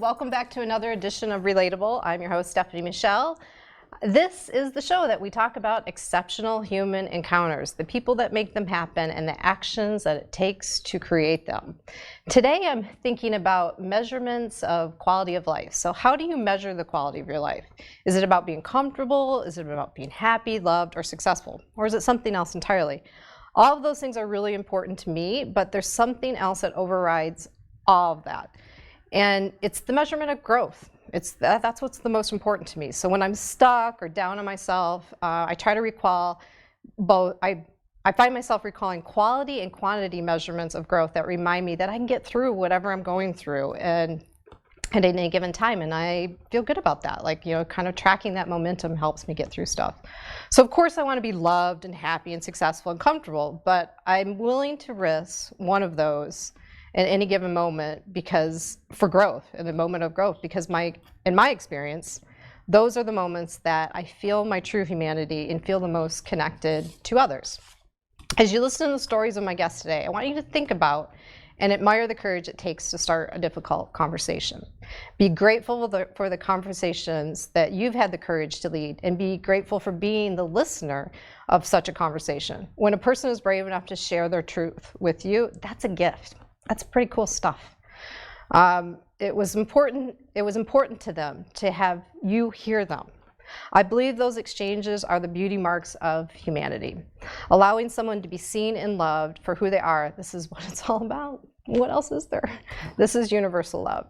welcome back to another edition of Relatable. I'm your host, Stephanie Michele. This is the show that we talk about exceptional human encounters, the people that make them happen and the actions that it takes to create them. Today I'm thinking about measurements of quality of life. So how do you measure the quality of your life? Is it about being comfortable? Is it about being happy, loved, or successful? Or is it something else entirely? All of those things are really important to me, but there's something else that overrides all of that. And it's the measurement of growth. That's what's the most important to me. So when I'm stuck or down on myself, I try to recall both. I find myself recalling quality and quantity measurements of growth that remind me that I can get through whatever I'm going through and at any given time, and I feel good about that. Like, kind of tracking that momentum helps me get through stuff. So of course I want to be loved and happy and successful and comfortable, but I'm willing to risk one of those at any given moment for growth, in the moment of growth, because in my experience, those are the moments that I feel my true humanity and feel the most connected to others. As you listen to the stories of my guests today, I want you to think about and admire the courage it takes to start a difficult conversation. Be grateful for the conversations that you've had the courage to lead, and be grateful for being the listener of such a conversation. When a person is brave enough to share their truth with you, that's a gift. That's pretty cool stuff. It was important to them to have you hear them. I believe those exchanges are the beauty marks of humanity. Allowing someone to be seen and loved for who they are, this is what it's all about. What else is there? This is universal love.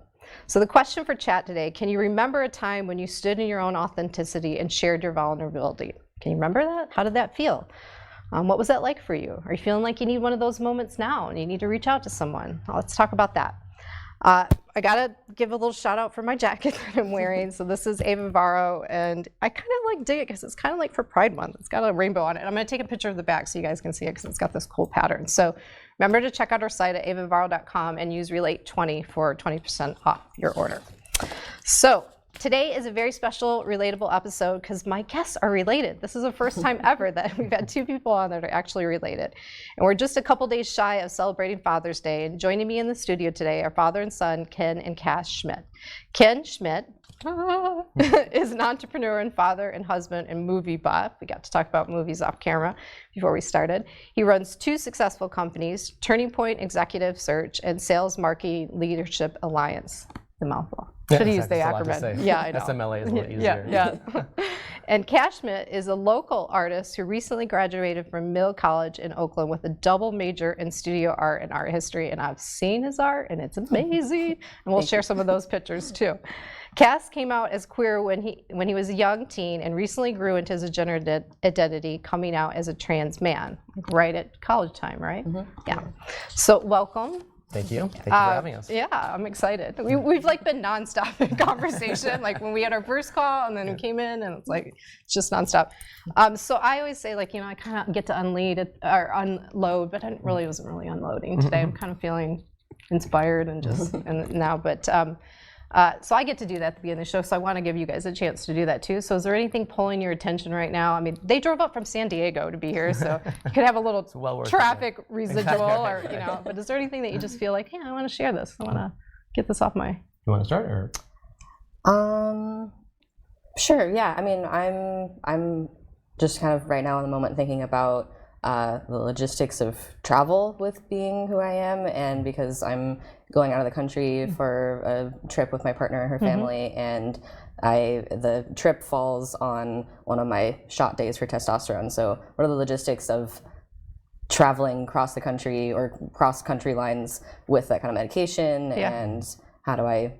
So the question for chat today, can you remember a time when you stood in your own authenticity and shared your vulnerability? Can you remember that? How did that feel? What was that like for you? Are you feeling like you need one of those moments now and you need to reach out to someone? Let's talk about that. I gotta give a little shout out for my jacket that I'm wearing. So this is Ava Varro, and I kind of like dig it because it's kind of like for Pride Month. It's got a rainbow on it. And I'm gonna take a picture of the back so you guys can see it because it's got this cool pattern. So remember to check out our site at avavarro.com and use Relate20 for 20% off your order. So today is a very special Relatable episode because my guests are related. This is the first time ever that we've had two people on that are actually related. And we're just a couple days shy of celebrating Father's Day. And joining me in the studio today are father and son, Ken and Cass Schmitt. Ken Schmitt is an entrepreneur and father and husband and movie buff. We got to talk about movies off camera before we started. He runs two successful companies, TurningPoint Executive Search and Sales Marketing Leadership Alliance. The mouthful. Should have used the acronym. Yeah, I know. SMLA is a little easier. Yeah. And Cass Schmitt is a local artist who recently graduated from Mill College in Oakland with a double major in studio art and art history. And I've seen his art, and it's amazing. And we'll share some of those pictures too. Cass came out as queer when he was a young teen and recently grew into his gender identity, coming out as a trans man, right at college time, right? Mm-hmm. Yeah. So welcome. Thank you. Thank you for having us. Yeah, I'm excited. We've like been nonstop in conversation. Like when we had our first call and then we came in and it's just nonstop. So I always say I kind of get to unload, but I wasn't really unloading today. I'm kind of feeling inspired and just now, but so I get to do that at the beginning of the show, so I want to give you guys a chance to do that too. So is there anything pulling your attention right now? I mean, they drove up from San Diego to be here, so you could have a little traffic residual, or but is there anything that you just feel like, hey, I want to share this. I want to get this off my... You want to start, or? Sure, yeah. I mean, I'm just kind of right now in the moment thinking about the logistics of travel with being who I am, and because I'm going out of the country for a trip with my partner and her family, and the trip falls on one of my shot days for testosterone. So what are the logistics of traveling across the country or cross country lines with that kind of medication, and how do I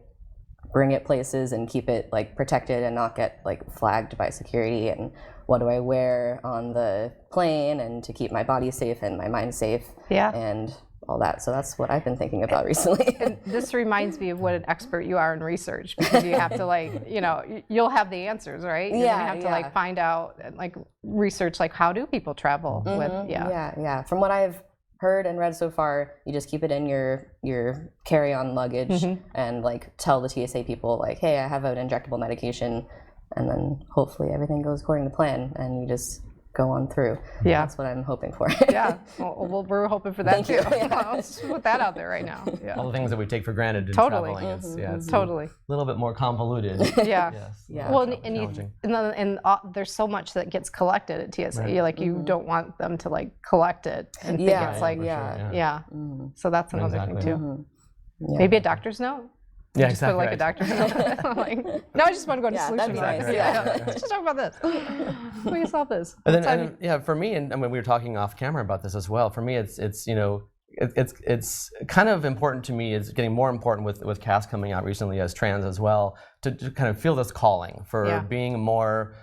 bring it places and keep it protected and not get flagged by security, and what do I wear on the plane and to keep my body safe and my mind safe, and all that. So that's what I've been thinking about recently. And this reminds me of what an expert you are in research, because you have to you'll have the answers, right? You have to find out and research how do people travel with From what I've heard and read so far, you just keep it in your carry-on luggage and tell the TSA people hey, I have an injectable medication, and then hopefully everything goes according to plan, and you just go on through. Yeah. That's what I'm hoping for. Yeah, well, we're hoping for that Thank too. you. Yeah. Let's just put that out there right now. Yeah. All the things that we take for granted in Totally. traveling, it's Totally. a little bit more convoluted. Yeah. Yes. Yeah. Well, Challenging. there's so much that gets collected at TSA. Right. You like you don't want them to like collect it and think Yeah, it's like for sure, yeah. So that's another Exactly. thing too. Yeah. Maybe a doctor's note. Yeah, Just put exactly. like a doctor's note. Like, no, I just want to go to Yeah, solutions. that'd be nice. Yeah. Yeah. Let's just talk about this. We can solve this. And then, yeah, for me, and I mean, we were talking off camera about this as well. For me, it's you know, it's kind of important to me. It's getting more important with Cass coming out recently as trans as well, to kind of feel this calling for being more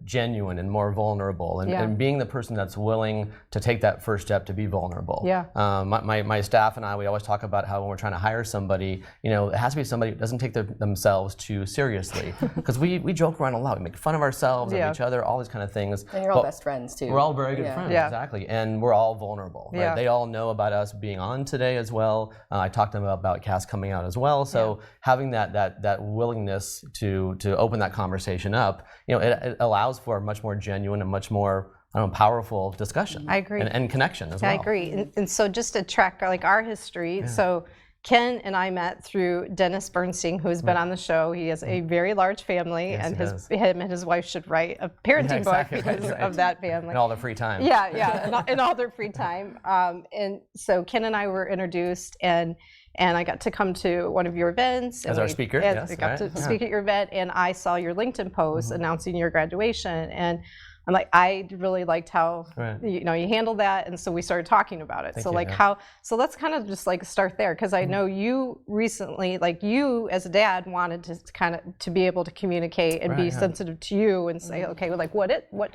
genuine and more vulnerable, and being the person that's willing to take that first step to be vulnerable. Yeah. My staff and I, we always talk about how when we're trying to hire somebody, you know, it has to be somebody who doesn't take themselves too seriously, because we joke around a lot. We make fun of ourselves and each other, all these kind of things. And you're all best friends too. We're all very good friends, exactly, and we're all vulnerable. Right? Yeah. They all know about us being on today as well. I talked to them about Cass coming out as well. So having that willingness to open that conversation up, you know, it allows for a much more genuine and much more powerful discussion. I agree. And connection as well. I agree. And so just to track like our history, so Ken and I met through Dennis Bernstein, who's been on the show. He has a very large family, and him and his wife should write a parenting book because of that family. And all the free time. Yeah, and all their free time. And so Ken and I were introduced, and I got to come to one of your events. As our speaker, yes. I got to speak at your event, and I saw your LinkedIn post announcing your graduation, and I'm like, I really liked how you handled that, and so we started talking about it. So let's kind of just like start there, because I know you recently, like you as a dad, wanted to kind of to be able to communicate and be sensitive to you and say, okay, well, like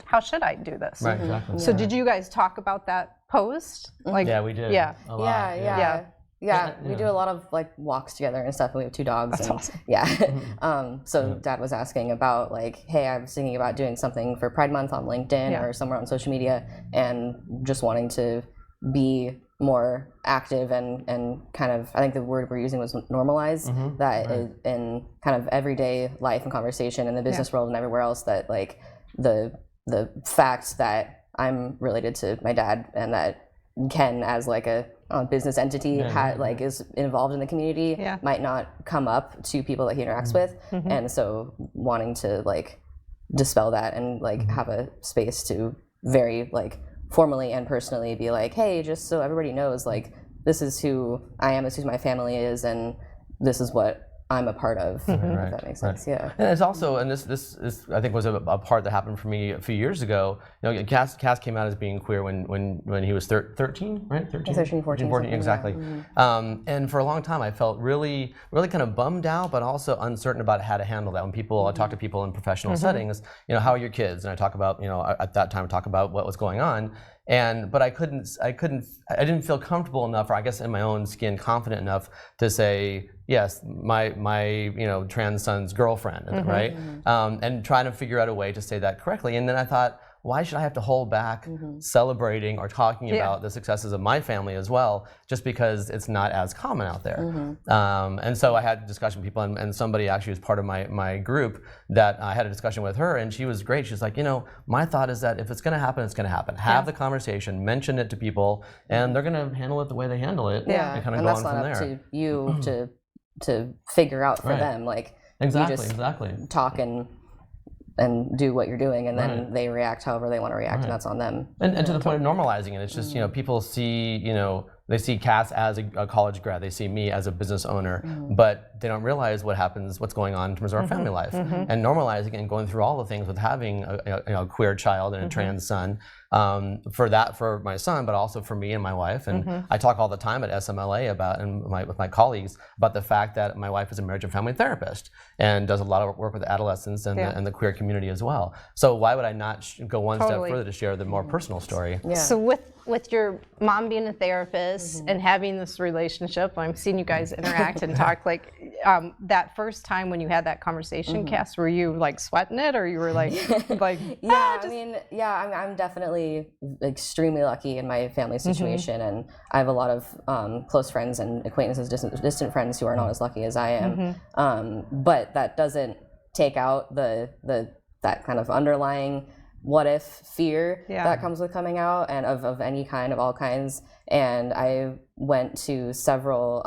how should I do this? Right, exactly. So did you guys talk about that post? Like, yeah, we did. Yeah. A lot. Yeah, we do a lot of like walks together and stuff. We have 2 dogs. That's awesome. Yeah. So Dad was asking about like, hey, I was thinking about doing something for Pride Month on LinkedIn or somewhere on social media, and just wanting to be more active and kind of, I think the word we're using was normalize that in kind of everyday life and conversation in the business world and everywhere else, that like the fact that I'm related to my dad and that Ken as like a business entity is involved in the community might not come up to people that he interacts with, and so wanting to like dispel that and like have a space to very like formally and personally be like, hey, just so everybody knows, like this is who I am, this is who my family is, and this is what I'm a part of. If that makes sense. Yeah. And it's also, and this I think was a part that happened for me a few years ago. You know, Cass came out as being queer when he was 13, right? 13, 14, exactly. And for a long time, I felt really kind of bummed out, but also uncertain about how to handle that. When I talk to people in professional settings, you know, how are your kids? And I talk about, you know, at that time, talk about what was going on. But I didn't feel comfortable enough, or I guess in my own skin, confident enough to say, yes, my you know, trans son's girlfriend, right? And trying to figure out a way to say that correctly. And then I thought, why should I have to hold back celebrating or talking about the successes of my family as well, just because it's not as common out there? And so I had a discussion with people, and somebody actually was part of my group that I had a discussion with her, and she was great. She was like, you know, my thought is that if it's going to happen, it's going to happen. Have the conversation, mention it to people, and they're going to handle it the way they handle it, and kind of go on from there. That's not up to you to figure out for them. Like, exactly, you just talk and do what you're doing, and then they react however they want to react, and that's on them. And to the point of normalizing it, it's just, you know, people see, you know, they see Cass as a college grad, they see me as a business owner, but they don't realize what's going on in terms of our family life. And normalizing and going through all the things with having a queer child and a trans son, for my son, but also for me and my wife. And I talk all the time at SMLA about, with my colleagues, about the fact that my wife is a marriage and family therapist and does a lot of work with adolescents and the queer community as well. So why would I not go one step further to share the more personal story? Yeah. So with your mom being a therapist and having this relationship, I'm seeing you guys interact and talk, like that first time when you had that conversation, Cass, were you like sweating it, or you were like I'm definitely extremely lucky in my family situation, and I have a lot of close friends and acquaintances, distant friends who are not as lucky as I am. But that doesn't take out that kind of underlying what if fear Yeah. that comes with coming out, and of any kind, of all kinds. And I went to several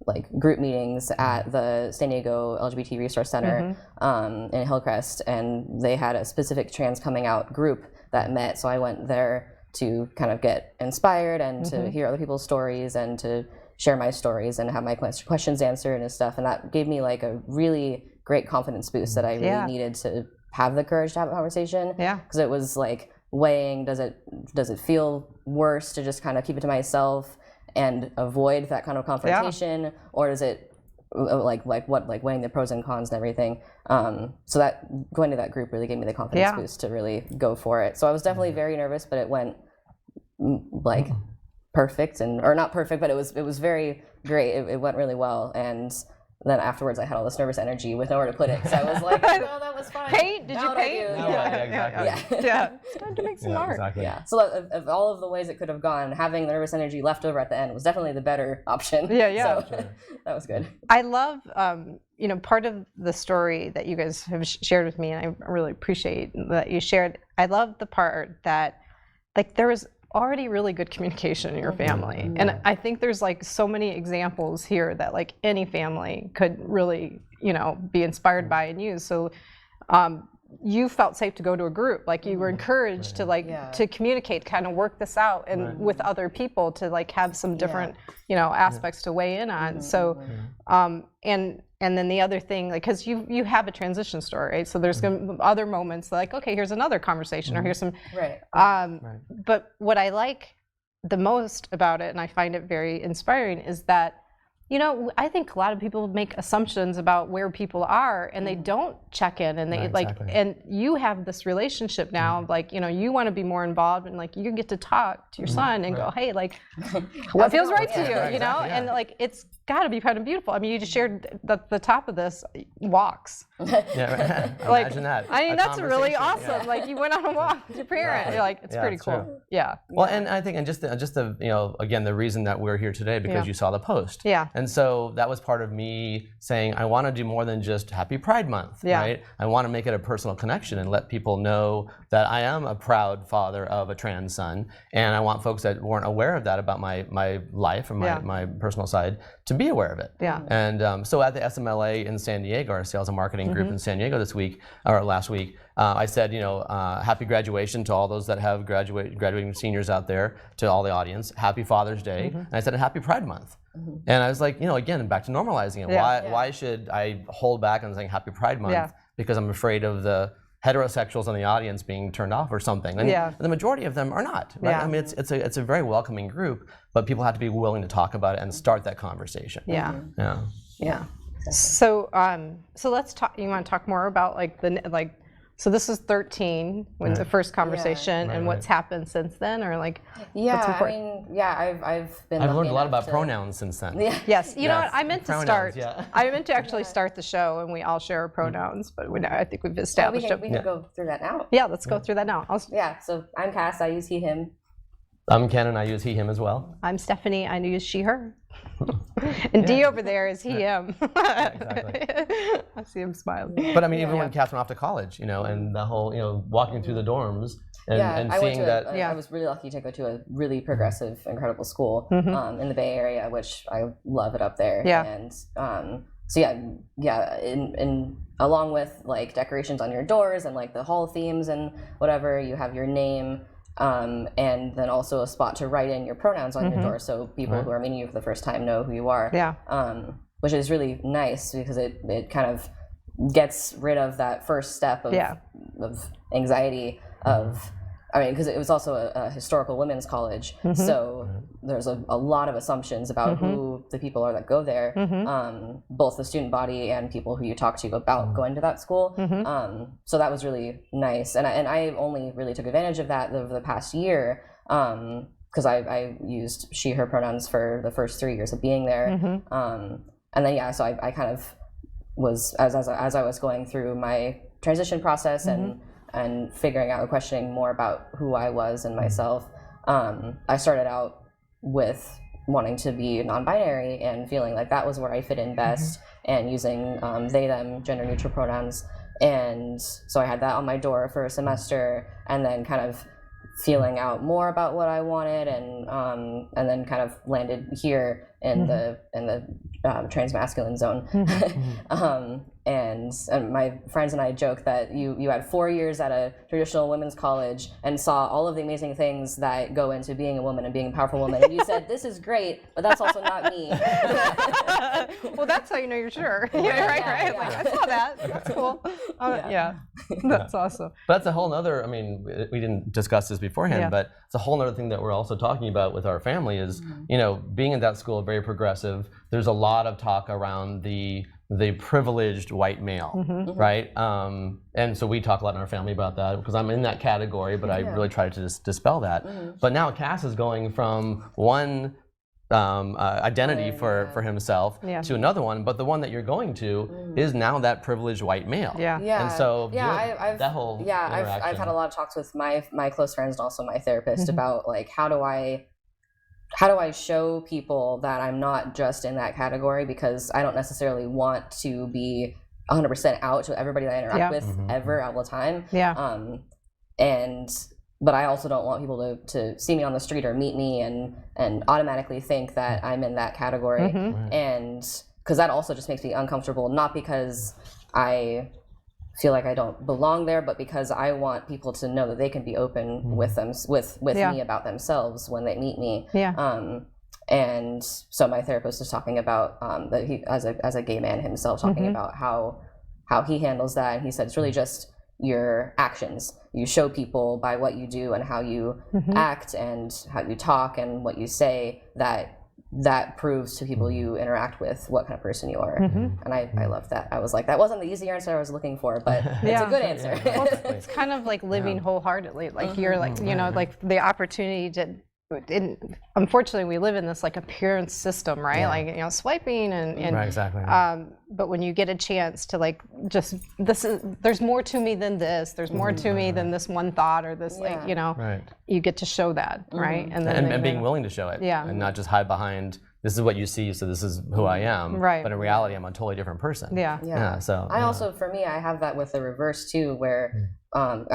like group meetings at the San Diego LGBT Resource Center in Hillcrest, and they had a specific trans coming out group that met. So I went there to kind of get inspired and to hear other people's stories and to share my stories and have my questions answered and stuff. And that gave me like a really great confidence boost that I really needed to have the courage to have a conversation. Yeah. Because it was like weighing, does it feel worse to just kind of keep it to myself and avoid that kind of confrontation, or does it like weighing the pros and cons and everything? So that going to that group really gave me the confidence boost to really go for it. So I was definitely very nervous, but it went like perfect, or not perfect, but it was very great. It went really well, and then afterwards I had all this nervous energy with nowhere to put it. So I was like, no, that was fine. Paint? Did you paint? Exactly. Yeah. It's time to make some art. Exactly. Yeah. So of all of the ways it could have gone, having the nervous energy left over at the end was definitely the better option. Yeah. So that was good. I love, part of the story that you guys have shared with me, and I really appreciate that you shared. I love the part that, like, there was already really good communication in your family. And I think there's like so many examples here that like any family could really, be inspired by and use. So you felt safe to go to a group, like you were encouraged to like to communicate, kind of work this out and with other people to like have some different aspects to weigh in on. So and then the other thing, like, because you have a transition story, right? So there's gonna be other moments like, okay, here's another conversation, or here's some but what I like the most about it, and I find it very inspiring, is that I think a lot of people make assumptions about where people are, and they don't check in, and they and you have this relationship now, like, you want to be more involved, and like, you get to talk to your son and go, hey, like, what feels right to you, and like, it's got to be kind of beautiful. I mean, you just shared the top of this walks. Imagine that. I mean, that's really awesome. Like, you went on a walk with your parent. You're like, it's pretty cool. True. Yeah. Well, and I think, and just the again, the reason that we're here today, because you saw the post. Yeah. And so that was part of me saying, I want to do more than just Happy Pride Month, right? I want to make it a personal connection and let people know that I am a proud father of a trans son, and I want folks that weren't aware of that about my life or my personal side to be aware of it. Yeah. And so at the SMLA in San Diego, our sales and marketing group in San Diego last week, I said, happy graduation to all those that have graduating seniors out there, to all the audience. Happy Father's Day. And I said, Happy Pride Month. And I was like, again, back to normalizing it. Why should I hold back on saying Happy Pride Month because I'm afraid of the heterosexuals in the audience being turned off or something? And the majority of them are not, right? I mean, it's a very welcoming group, but people have to be willing to talk about it and start that conversation. Yeah. So let's talk. You want to talk more about so this is 13 when the first conversation, and what's happened since then, or like what's important? I've learned a lot about pronouns since then. Yes, you know what? I meant to Pronouns, start. I meant to actually start the show, and we all share our pronouns, but I think we've established it. We can go through that now. Yeah, let's go through that now. So I'm Cass. I use he, him. I'm Ken, and I use he, him as well. I'm Stephanie. I use she, her. And D over there is he, him. Exactly. I see him smiling. But I mean, even when Cass went off to college, and the whole, walking through the dorms and seeing that. I was really lucky to go to a really progressive, incredible school in the Bay Area, which I love it up there. Yeah. And in along with like decorations on your doors and like the hall themes and whatever, you have your name. And then also a spot to write in your pronouns on your door, so people who are meeting you for the first time know who you are. Which is really nice because it kind of gets rid of that first step of anxiety of. I mean, because it was also a historical women's college, so there's a lot of assumptions about who the people are that go there, both the student body and people who you talk to about going to that school. So that was really nice, and I only really took advantage of that over the past year because I used she, her pronouns for the first 3 years of being there, and then so I kind of was as I was going through my transition process and figuring out and questioning more about who I was and myself. I started out with wanting to be non-binary and feeling like that was where I fit in best, and using they, them, gender-neutral pronouns. and so I had that on my door for a semester, and then kind of feeling out more about what I wanted, and then kind of landed here in the transmasculine zone. And my friends and I joke that you had 4 years at a traditional women's college and saw all of the amazing things that go into being a woman and being a powerful woman, and you said, this is great, but that's also not me. Well, that's how you know you're sure. Right. Yeah. Like, I saw that. That's cool. That's awesome. But that's a whole nother, I mean, we didn't discuss this beforehand, but it's a whole nother thing that we're also talking about with our family is, you know, being in that school, very progressive, there's a lot of talk around the privileged white male, right? And so we talk a lot in our family about that because I'm in that category, but I really try to dispel that. But now Cass is going from one identity for himself to another one, but the one that you're going to is now that privileged white male. And so I've that whole interaction. I've had a lot of talks with my close friends and also my therapist about like how do I show people that I'm not just in that category, because I don't necessarily want to be 100% out to everybody that I interact with ever all the time. But I also don't want people to see me on the street or meet me and automatically think that I'm in that category. And because that also just makes me uncomfortable, not because I feel like I don't belong there, but because I want people to know that they can be open with them, with me about themselves when they meet me. And so my therapist was talking about that he, as a gay man himself, talking about how he handles that, and he said it's really just your actions. You show people by what you do and how you act and how you talk and what you say that proves to people you interact with what kind of person you are. And I love that. I was like, that wasn't the easy answer I was looking for, but it's a good answer. Well, it's kind of like living wholeheartedly. Like you're like, you know, like the opportunity to, unfortunately we live in this like appearance system, right? Like, you know, swiping and right, exactly. But when you get a chance to like just there's more to me than this, there's more to me than this one thought or this like, you know, you get to show that, right? And being willing to show it, and not just hide behind this is what you see, so this is who I am, but in reality I'm a totally different person. So I also, for me, I have that with the reverse too, where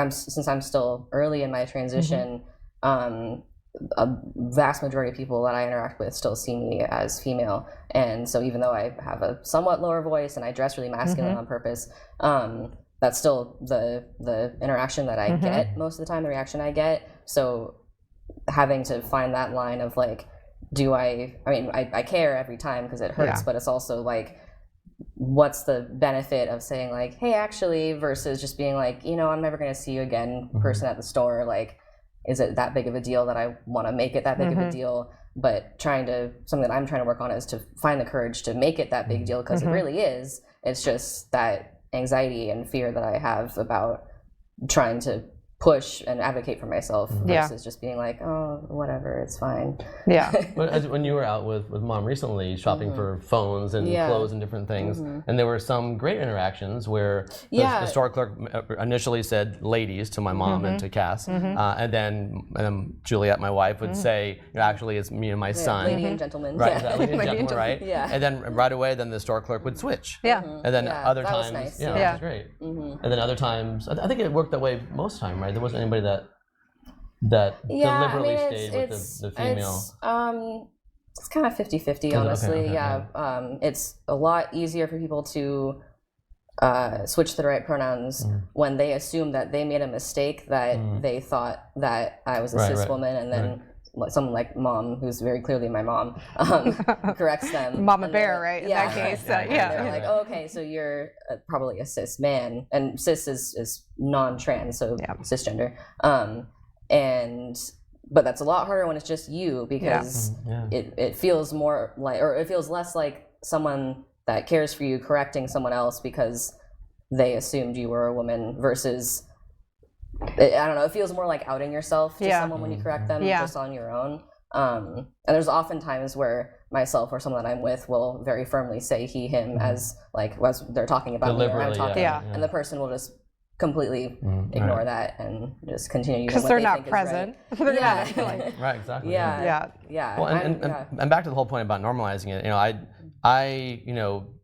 since I'm still early in my transition, a vast majority of people that I interact with still see me as female, and so even though I have a somewhat lower voice and I dress really masculine on purpose, that's still the interaction that I get most of the time, the reaction I get. So having to find that line of like, I care every time because it hurts, but it's also like, what's the benefit of saying like, hey, actually, versus just being like, you know, I'm never going to see you again, person at the store, like, is it that big of a deal that I want to make it that big of a deal? But something that I'm trying to work on is to find the courage to make it that big deal, because it really is. It's just that anxiety and fear that I have about trying to push and advocate for myself versus just being like, oh, whatever, it's fine. But when you were out with mom recently shopping for phones and clothes and different things, and there were some great interactions where the store clerk initially said ladies to my mom and to Cass, and then Juliet, my wife, would say, actually it's me and my son. Lady and gentleman. Right, lady and gentleman, right? And then right away, then the store clerk would switch. And then other times, nice. that was great. And then other times, I think it worked that way most of the time, right? There wasn't anybody that deliberately stayed with the female. It's kind of 50-50, honestly. It's a lot easier for people to switch to the right pronouns when they assume that they made a mistake, that they thought that I was a cis woman, and then someone like mom, who's very clearly my mom, corrects them. Mama bear, right? In that case, They're like, oh, okay, so you're probably a cis man, and cis is non-trans, so cisgender. But that's a lot harder when it's just you, because it feels more like, or it feels less like someone that cares for you correcting someone else because they assumed you were a woman, versus, I don't know, it feels more like outing yourself to someone when you correct them just on your own. And there's often times where myself or someone that I'm with will very firmly say he, him, as they're talking about me or I'm talking, and the person will just completely ignore that and just continue because they're not present. Right, exactly. Yeah. Well, and back to the whole point about normalizing it. I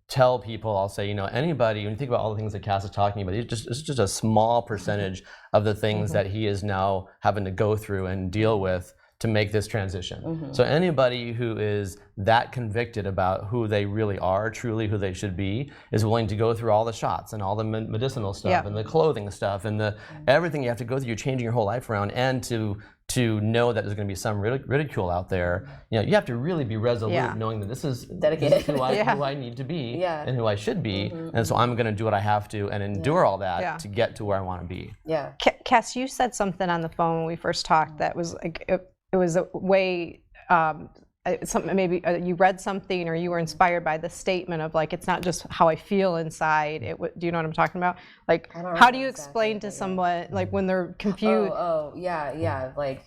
tell people, I'll say, anybody, when you think about all the things that Cass is talking about, it's just a small percentage of the things that he is now having to go through and deal with to make this transition. So anybody who is that convicted about who they really are, truly who they should be, is willing to go through all the shots and all the medicinal stuff and the clothing stuff and the everything you have to go through. You're changing your whole life around, and to know that there's going to be some ridicule out there. You have to really be resolute, knowing that this is who I need to be and who I should be, and so I'm going to do what I have to and endure all that to get to where I want to be. Cass, you said something on the phone when we first talked that was like it was a way. Something maybe you read something or you were inspired by the statement of like, it's not just how I feel inside. Do you know what I'm talking about? Like, how do you explain to someone like when they're confused? Like,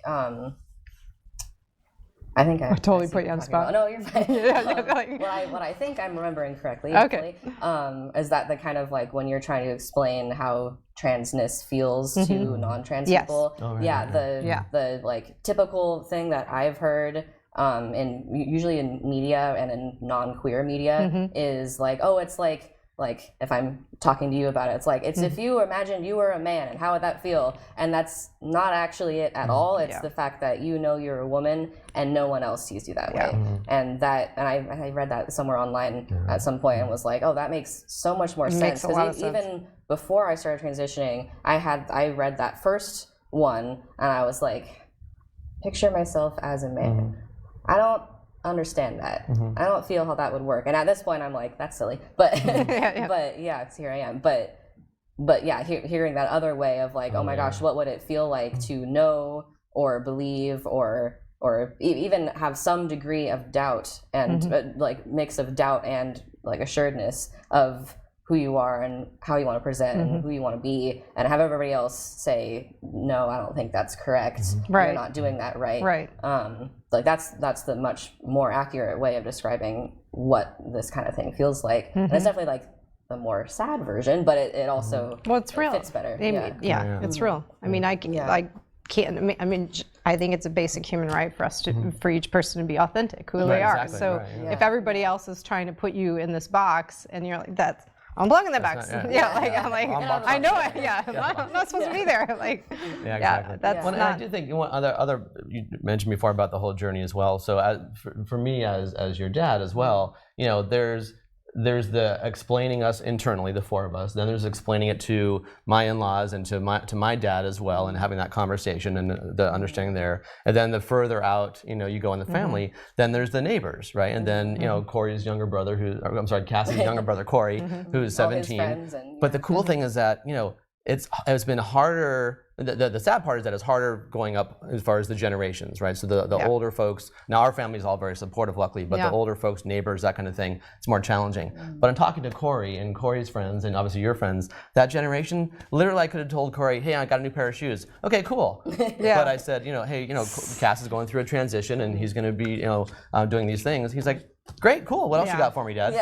I think I totally put you on the spot. No, you're fine. What I think I'm remembering correctly, is that the kind of like when you're trying to explain how transness feels to non-trans people. The like typical thing that I've heard usually in media and in non-queer media is like, it's like if I'm talking to you about it, it's like, it's if you imagine you were a man and how would that feel? And that's not actually it at all. It's the fact that you're a woman and no one else sees you that way. And I read that somewhere online at some point and was like, that makes so much more sense. Because even before I started transitioning, I read that first one and I was like, picture myself as a man. I don't understand that. I don't feel how that would work. And at this point, I'm like, that's silly. But but because here I am. But hearing that other way of like, oh my gosh, what would it feel like to know or believe or even have some degree of doubt and like mix of doubt and like assuredness of who you are and how you want to present and who you want to be, and have everybody else say, no, I don't think that's correct. You're not doing that right. Like that's the much more accurate way of describing what this kind of thing feels like. And it's definitely like the more sad version, but it also it's real. Fits better. It's real. I mean, I can't. I mean, I think it's a basic human right for us to, for each person to be authentic, who they are. So if everybody else is trying to put you in this box, and you're like, I'm belonging in that box. I'm like, I know it. I'm not supposed to be there. Like, that's not. I do think other you mentioned before about the whole journey as well. So for me as your dad as well, there's the explaining us internally, the four of us. Then there's explaining it to my in-laws and to my dad as well, and having that conversation and the understanding there. And then the further out, you go in the family, then there's the neighbors, right? And then, Corey's younger brother, Cassie's younger brother, Corey, who's 17. But the cool thing is that, it's been harder. The sad part is that it's harder going up as far as the generations, right? So the older folks, now our family is all very supportive, luckily, but the older folks, neighbors, that kind of thing, it's more challenging. But I'm talking to Corey and Corey's friends, and obviously your friends, that generation, literally I could have told Corey, hey, I got a new pair of shoes. Okay, cool. But I said, hey, Cass is going through a transition and he's going to be, doing these things. He's like, great, cool. What else you got for me, Dad?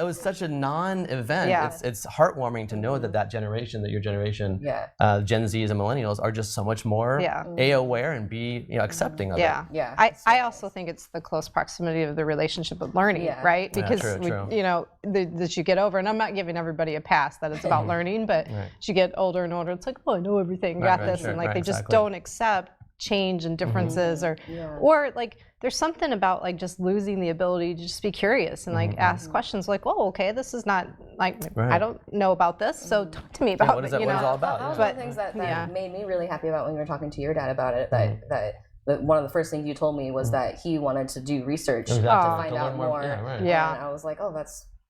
It was such a non-event. It's heartwarming to know that generation, your generation, Gen Zs and millennials, are just so much more aware and be accepting of it. I also think it's the close proximity of the relationship with learning, right? Because that you get over, and I'm not giving everybody a pass that it's about learning, but as you get older and older, it's like, I know everything, got this, and like they just don't accept change and differences, or like there's something about like just losing the ability to just be curious and like ask questions like, okay, this is not like I don't know about this, so talk to me about what is it all about? That was one of the things that made me really happy about when you were talking to your dad about it, that one of the first things you told me was that he wanted to do research to find out more. And I was like,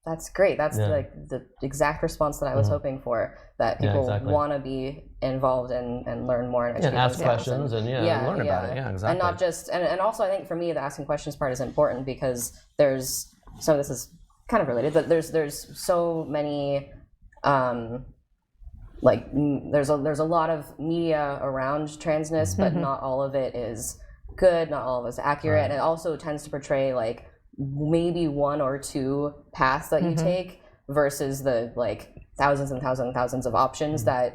that's great. That's like the exact response that I was hoping for, that people want to be involved and learn more and ask questions and learn about it. And not just and also I think for me the asking questions part is important, because this is kind of related, but there's so many there's a lot of media around transness, but not all of it is good, not all of it is accurate, and it also tends to portray like maybe one or two paths that you take versus the like thousands and thousands and thousands of options that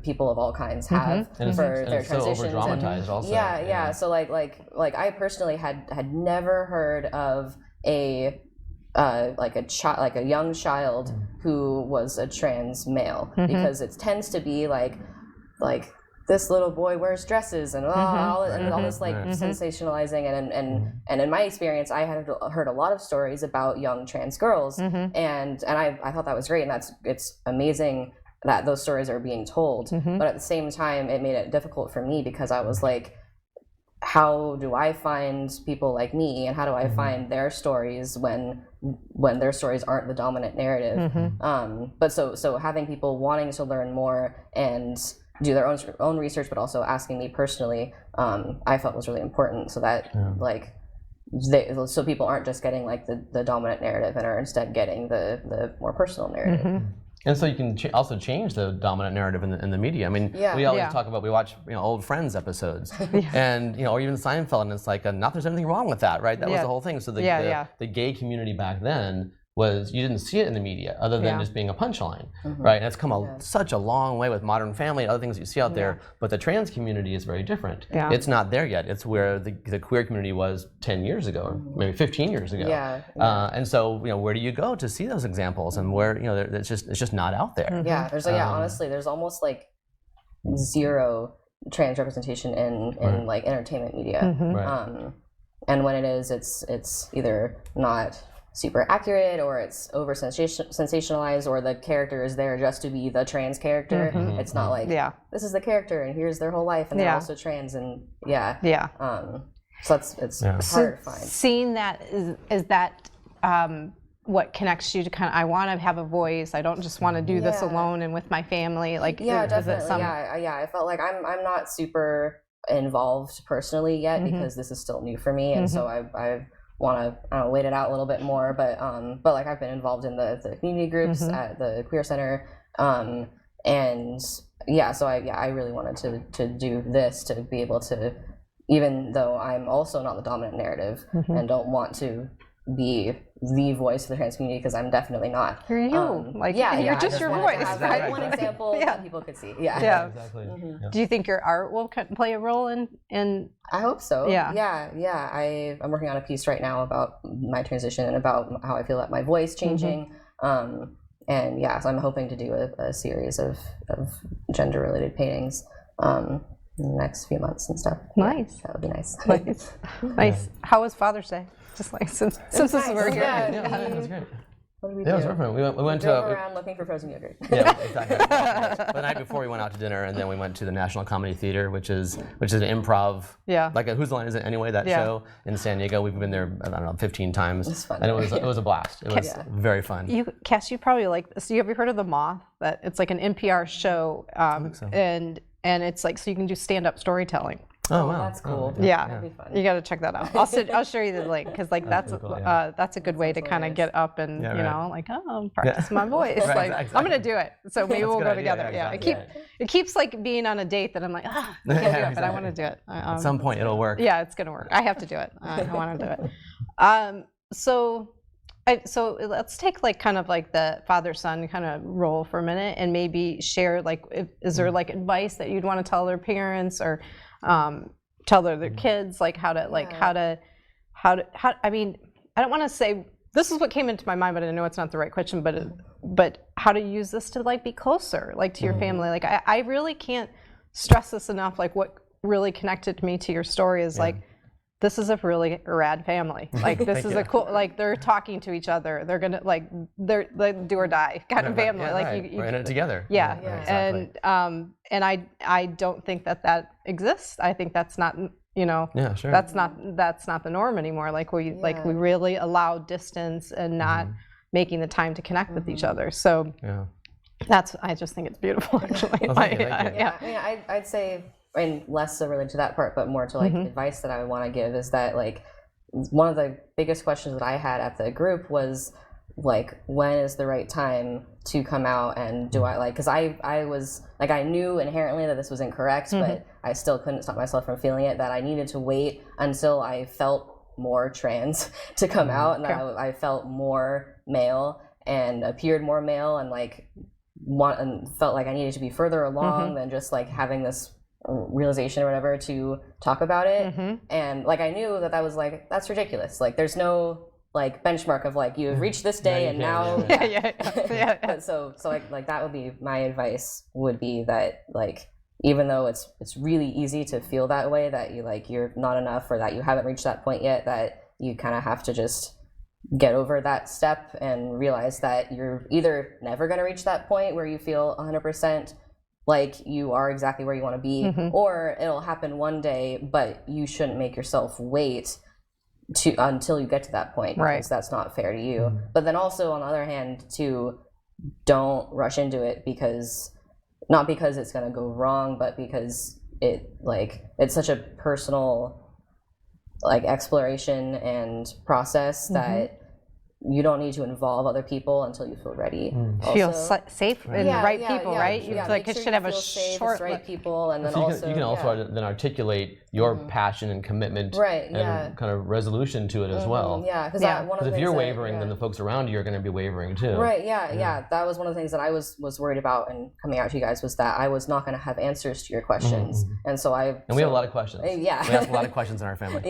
people of all kinds have for their transitions. So over-dramatized also. So like I personally had never heard of a like a young child who was a trans male, because it tends to be like this little boy wears dresses and all this like sensationalizing, and in my experience, I had heard a lot of stories about young trans girls, and I thought that was great, and it's amazing that those stories are being told, but at the same time, it made it difficult for me because I was like, how do I find people like me, and how do I find their stories when their stories aren't the dominant narrative? But so having people wanting to learn more and do their own research, but also asking me personally, I felt was really important, so that so people aren't just getting like the dominant narrative and are instead getting the more personal narrative. And so you can also change the dominant narrative in the media. I mean, we always talk about, we watch old Friends episodes, and or even Seinfeld, and it's like, not there's anything wrong with that, right? That was the whole thing. So the gay community back then was, you didn't see it in the media other than just being a punchline, right? And it's come such a long way with Modern Family and other things you see out there, but the trans community is very different. It's not there yet. It's where the queer community was 10 years ago, maybe 15 years ago. And so, where do you go to see those examples, and where, it's just not out there. There's like, honestly, there's almost like zero trans representation in like entertainment media. And when it is, it's either not super accurate, or it's over sensationalized, or the character is there just to be the trans character. It's not like, this is the character and here's their whole life, and they're also trans, and so it's hard to find. Seeing that, is that what connects you to kind of, I want to have a voice, I don't just want to do this alone and with my family, like definitely. I felt like I'm not super involved personally yet, because this is still new for me, and so I want to wait it out a little bit more, but like I've been involved in the community groups at the Queer Center, and so I really wanted to do this, to be able to, even though I'm also not the dominant narrative and don't want to be the voice of the trans community, because I'm definitely not. You're you, you're just your voice. Have one example that people could see. Exactly. Do you think your art will play a role in? I hope so. I'm working on a piece right now about my transition and about how I feel about my voice changing. So I'm hoping to do a series of gender-related paintings in the next few months and stuff. Nice. That would be nice. Nice. How was Father's Day? Just like since this is where you're that was great. What did we do? It was perfect. We went drove around looking for frozen yogurt. Exactly. The night before, we went out to dinner, and then we went to the National Comedy Theater, which is an improv, like a Whose Line Is It Anyway, that show in San Diego. We've been there, I don't know, 15 times. It's fun. And it was a blast. It was very fun. Cass, you probably like this. You ever heard of The Moth? That it's like an NPR show, I think so. and it's like, so you can do stand-up storytelling. Oh, wow. That's cool. That'd be fun. You got to check that out. I'll show you the link, because like that's a good way to kind of get up and practice my voice. Exactly. I'm gonna do it. So maybe we'll go together. It keeps like being on a date that I'm like, I can't do it, but I want to do it. At some point, it'll work. Yeah, it's gonna work. I have to do it. I want to do it. So let's take like kind of like the father-son kind of role for a minute, and maybe share like, is there like advice that you'd want to tell their parents, or tell their kids, like how to I mean, I don't want to say, this is what came into my mind, but I know it's not the right question, but how to use this to like be closer, like to your family. Like I really can't stress this enough. Like what really connected me to your story is like, this is a really rad family. Like this is a cool, like they're talking to each other. They're gonna they're do or die kind of family. We're in it together. Exactly. And I don't think that exists. I think that's not, that's not the norm anymore. Like we really allow distance and not making the time to connect with each other. So I just think it's beautiful, actually. Well, thank you. I mean, I'd say, and less so related to that part, but more to like advice that I would want to give, is that like one of the biggest questions that I had at the group was like, when is the right time to come out, and do I like, because I was like, I knew inherently that this was incorrect, but I still couldn't stop myself from feeling it, that I needed to wait until I felt more trans to come out, and I felt more male and appeared more male, and like felt like I needed to be further along than just like having this realization or whatever to talk about it. And like I knew that was like, that's ridiculous. Like there's no like benchmark of like you've reached this day and now But so like that would be my advice, would be that like even though it's really easy to feel that way, that you're not enough, or that you haven't reached that point yet, that you kind of have to just get over that step and realize that you're either never going to reach that point where you feel 100% like you are exactly where you want to be, or it'll happen one day, but you shouldn't make yourself wait until you get to that point, because that's not fair to you. But then also on the other hand, don't rush into it, because not because it's going to go wrong, but because it's such a personal like exploration and process that you don't need to involve other people until you feel ready. Feel safe and right people, right? You feel like it should have a short right people, and then so also you can also then articulate your passion and commitment and kind of resolution to it as well. Because if you're wavering, then the folks around you are going to be wavering too. That was one of the things that I was worried about and coming out to you guys, was that I was not going to have answers to your questions, and so we have a lot of questions. We ask a lot of questions in our family.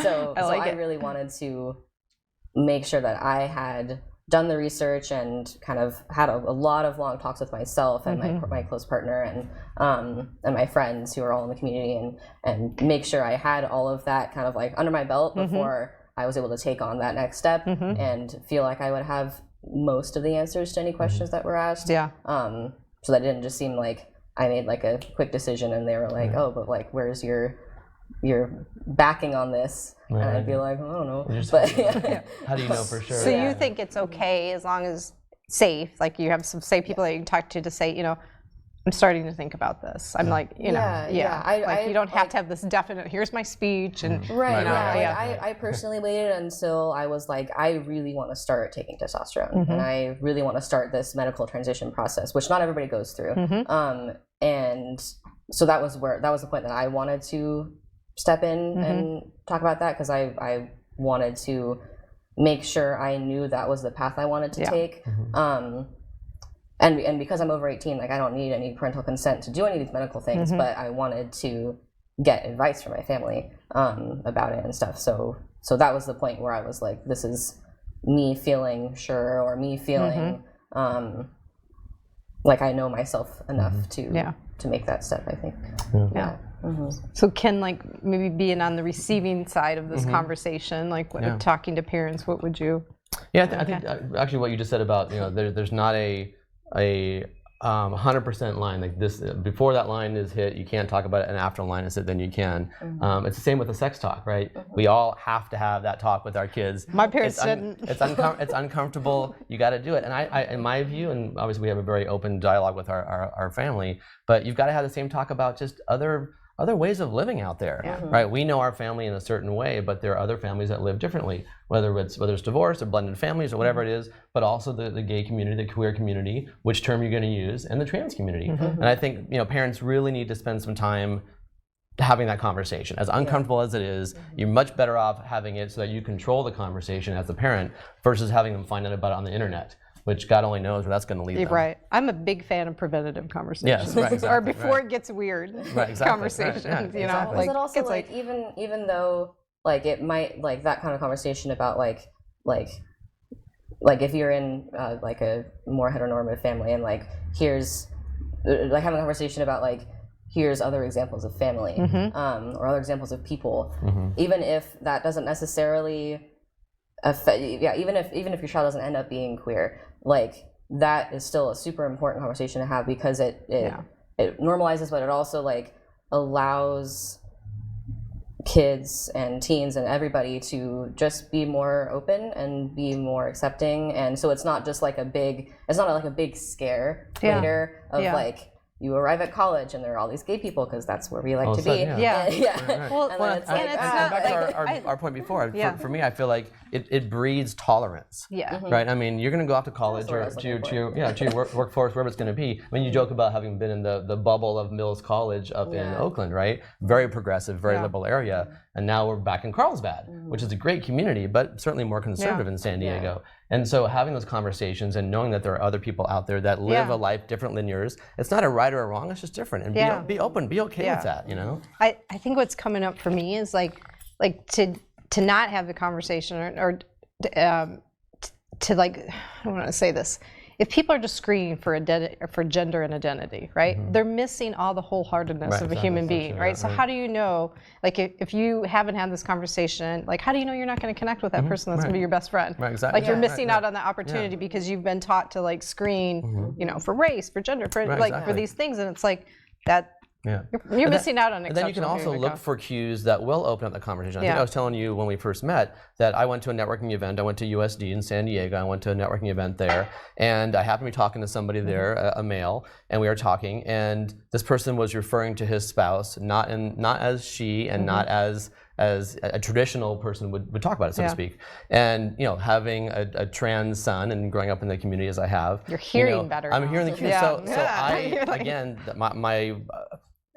So I really wanted to make sure that I had done the research and kind of had a lot of long talks with myself and my close partner and my friends who are all in the community, and make sure I had all of that kind of like under my belt before I was able to take on that next step and feel like I would have most of the answers to any questions that were asked. So that it didn't just seem like I made like a quick decision and they were like, oh, but like where's your backing on this? And I'd be like, I don't know. But how do you know for sure? So you think it's okay as long as safe, like you have some safe people that you can talk to say, I'm starting to think about this. I'm like, you don't have to have this definite, here's my speech. And I personally waited until I was like, I really want to start taking testosterone and I really want to start this medical transition process, which not everybody goes through. And so that was the point that I wanted to step in and talk about that, because I wanted to make sure I knew that was the path I wanted to take. And because I'm over 18, like I don't need any parental consent to do any of these medical things, but I wanted to get advice from my family about it and stuff. So that was the point where I was like, this is me feeling sure, or me feeling like I know myself enough to make that step, I think. So Ken, like maybe being on the receiving side of this conversation, like talking to parents, what would you? I think actually what you just said about there's not a 100% line like this. Before that line is hit, you can't talk about it, and after the line is hit, then you can. It's the same with the sex talk, right? We all have to have that talk with our kids. My parents didn't. It's uncomfortable. You got to do it. And I, in my view, and obviously we have a very open dialogue with our family, but you've got to have the same talk about just other ways of living out there, right? We know our family in a certain way, but there are other families that live differently, whether it's divorce or blended families or whatever it is, but also the gay community, the queer community, which term you're going to use, and the trans community. And I think parents really need to spend some time having that conversation. As uncomfortable as it is, you're much better off having it so that you control the conversation as a parent versus having them find out about it on the internet, which God only knows where that's going to lead them. Right. I'm a big fan of preventative conversations. Yes, right, exactly, or before it gets weird. Right, exactly. Conversations, exactly. Like, is it also like even though like it might like that kind of conversation about like if you're in like a more heteronormative family and like here's like having a conversation about like here's other examples of family or other examples of people, even if that doesn't necessarily even if your child doesn't end up being queer, like that is still a super important conversation to have, because it normalizes, but it also like allows kids and teens and everybody to just be more open and be more accepting. And so it's not just like a big scare later of like you arrive at college and there are all these gay people because that's where we like to be. Well, and then it's like, back to our point before. For me, I feel like it breeds tolerance. Right. I mean, you're going to go off to college or to your workforce, wherever it's going to be. I mean, you joke about having been in the bubble of Mills College up in Oakland, right? Very progressive, very liberal area, and now we're back in Carlsbad, which is a great community, but certainly more conservative in San Diego. And so having those conversations and knowing that there are other people out there that live a life different than yours, it's not a right or a wrong, it's just different. And be open, be okay with that, I think what's coming up for me is like to not have the conversation or to like, I don't want to say this. If people are just screening for gender and identity, right? They're missing all the wholeheartedness of a human being, right? So how do you know, like, if you haven't had this conversation, like, how do you know you're not going to connect with that person that's going to be your best friend? Right, exactly. Like, you're missing out on the opportunity because you've been taught to like screen, you know, for race, for gender, for for these things, and it's like that. Yeah. You're missing out on And then you can also look for cues that will open up the conversation. I think I was telling you when we first met that I went to a networking event. I went to USD in San Diego. I went to a networking event there, and I happened to be talking to somebody there, a male, and we were talking, and this person was referring to his spouse, not as she, and not as a traditional person would talk about it, so to speak. And you know, having a trans son and growing up in the community as I have, you're hearing better. I'm hearing the cues. So I again,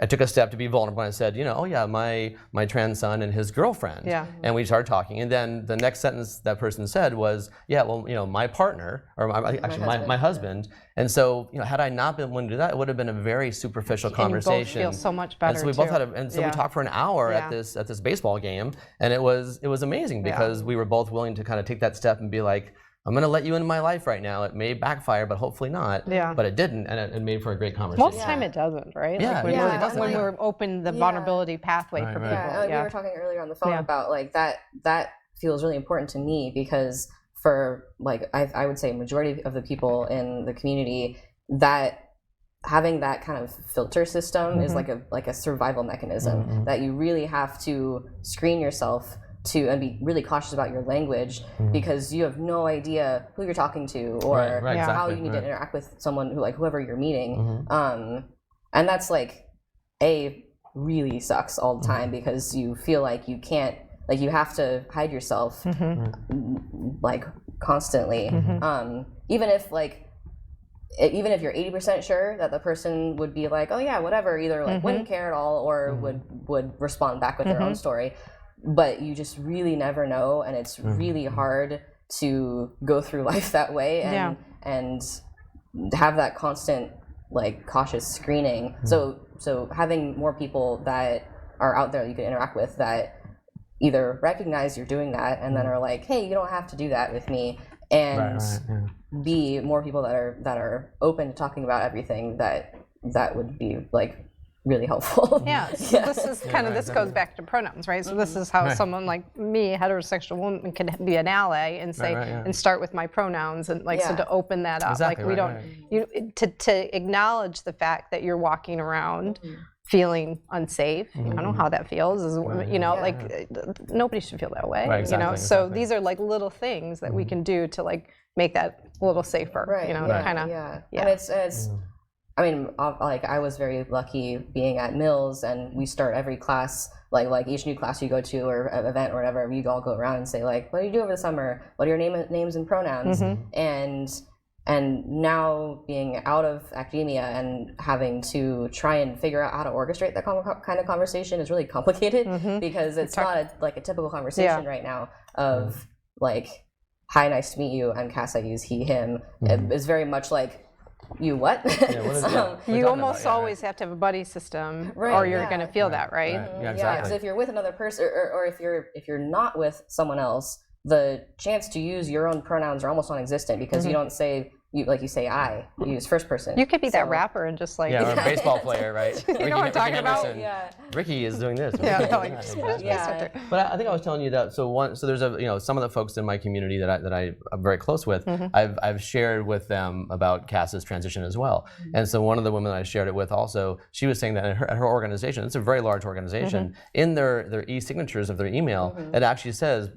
I took a step to be vulnerable and I said, you know, oh yeah, my trans son and his girlfriend. Yeah. And we started talking. And then the next sentence that person said was, yeah, well, you know, my partner, or my husband. And so, you know, had I not been willing to do that, it would have been a very superficial conversation. You both feel so much better. And so we both had we talked for an hour at this baseball game, and it was amazing because we were both willing to kind of take that step and be like, I'm going to let you into my life right now. It may backfire, but hopefully not. Yeah. But it didn't, and it made for a great conversation. Most time it doesn't, right? Yeah, like it really doesn't. when we're open the vulnerability pathway for people. We were talking earlier on the phone about like that feels really important to me because for like I would say majority of the people in the community, that having that kind of filter system is like a survival mechanism that you really have to screen yourself to and be really cautious about your language because you have no idea who you're talking to or how you need to interact with someone who like whoever you're meeting. And that's like really sucks all the time because you feel like you can't, like you have to hide yourself like constantly. Even if you're 80% sure that the person would be like, oh yeah, whatever, either like wouldn't care at all or would respond back with their own story. But you just really never know, and it's really hard to go through life that way and have that constant like cautious screening. So having more people that are out there that you can interact with that either recognize you're doing that and then are like, hey, you don't have to do that with me, and be more people that are open to talking about everything that would be like really helpful. So this is kind of, this goes back to pronouns, right? So this is how someone like me, a heterosexual woman, can be an ally and say, and start with my pronouns and like, so to open that up. Exactly, like we don't, to acknowledge the fact that you're walking around feeling unsafe. I don't know how that feels, you know, like nobody should feel that way, you know? So these are like little things that we can do to like make that a little safer, you know, kind of. And it's I mean, like I was very lucky being at Mills, and we start every class, like each new class you go to or event or whatever, you all go around and say like, what do you do over the summer? What are your names and pronouns? And now being out of academia and having to try and figure out how to orchestrate that kind of conversation is really complicated because it's not like a typical conversation right now of like, hi, nice to meet you, I'm Cass, I use he, him. It's very much like, you what? You almost always have to have a buddy system, or you're going to feel that, right? Yeah, exactly. So if you're with another person, or if you're not with someone else, the chance to use your own pronouns are almost non-existent because you don't say you say I. You use first person. You could be that rapper and just like or a baseball player, right? You know what I'm talking about? Ricky is doing this. But I think I was telling you that. So there's some of the folks in my community that I'm very close with. I've shared with them about Cass's transition as well. And so one of the women I shared it with also, she was saying that at her organization, it's a very large organization, in their e-signatures of their email, it actually says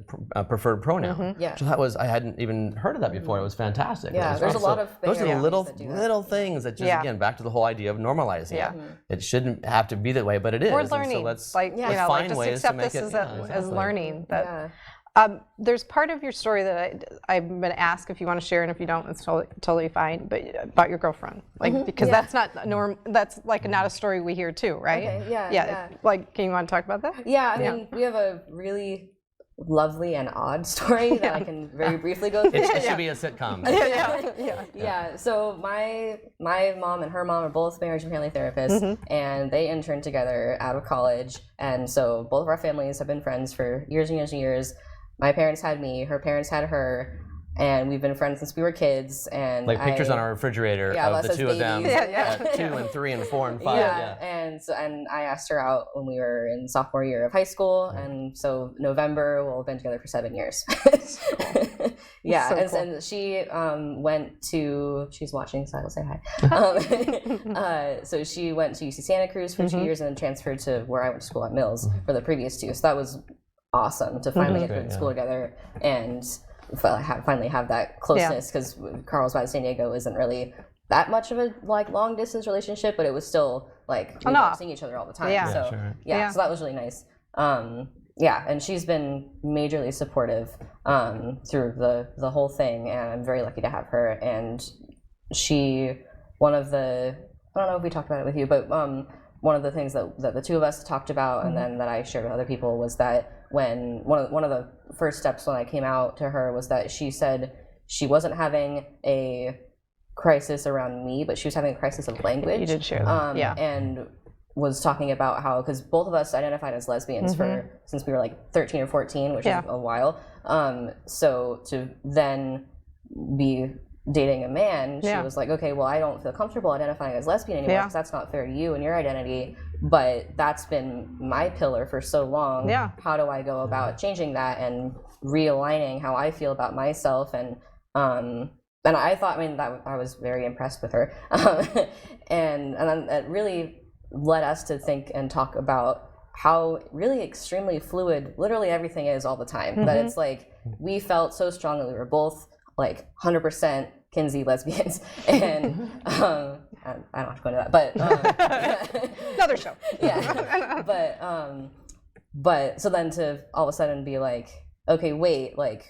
preferred pronoun. So that was, I hadn't even heard of that before. It was fantastic. There's a lot of those are the little things that just again back to the whole idea of normalizing. It shouldn't have to be that way, but it is. We're learning. So let's find just ways to accept make this it as learning. That, there's part of your story that I've been asked if you want to share, and if you don't, it's totally fine. But about your girlfriend, like because that's not that's like not a story we hear too, right? Okay, Like, can you want to talk about that? I mean, we have a really lovely and odd story that I can very briefly go through. It should be a sitcom. So my mom and her mom are both marriage and family therapists, and they interned together out of college, and so both of our families have been friends for years and years and years. my parents had me, her parents had her, and we've been friends since we were kids. And like pictures on our refrigerator of the two of them, 2 and 3 and 4 and 5. And I asked her out when we were in sophomore year of high school, and so November we'll have been together for 7 years. And she went to, she's watching, so I will say hi. So she went to UC Santa Cruz for 2 years and then transferred to where I went to school at Mills for the previous 2. So that was awesome to finally get to school together and finally have that closeness, because Carlsbad, San Diego isn't really that much of a like long distance relationship, but it was still like we were seeing each other all the time. So so that was really nice. And she's been majorly supportive through the whole thing, and I'm very lucky to have her. And I don't know if we talked about it with you, but one of the things that the two of us talked about, and then that I shared with other people, was that when one of the first steps when I came out to her was that she said she wasn't having a crisis around me, but she was having a crisis of language. You did share that. And was talking about how, because both of us identified as lesbians since we were like 13 or 14, which is a while. So to then be dating a man, she was like, okay, well, I don't feel comfortable identifying as lesbian anymore because that's not fair to you and your identity, but that's been my pillar for so long. How do I go about changing that and realigning how I feel about myself? And I thought, that I was very impressed with her. And then it really led us to think and talk about how really extremely fluid literally everything is all the time. That it's like, we felt so strongly we were both like 100% Kinsey lesbians, and I don't have to go into that, but another show. But so then to all of a sudden be like, okay, wait, like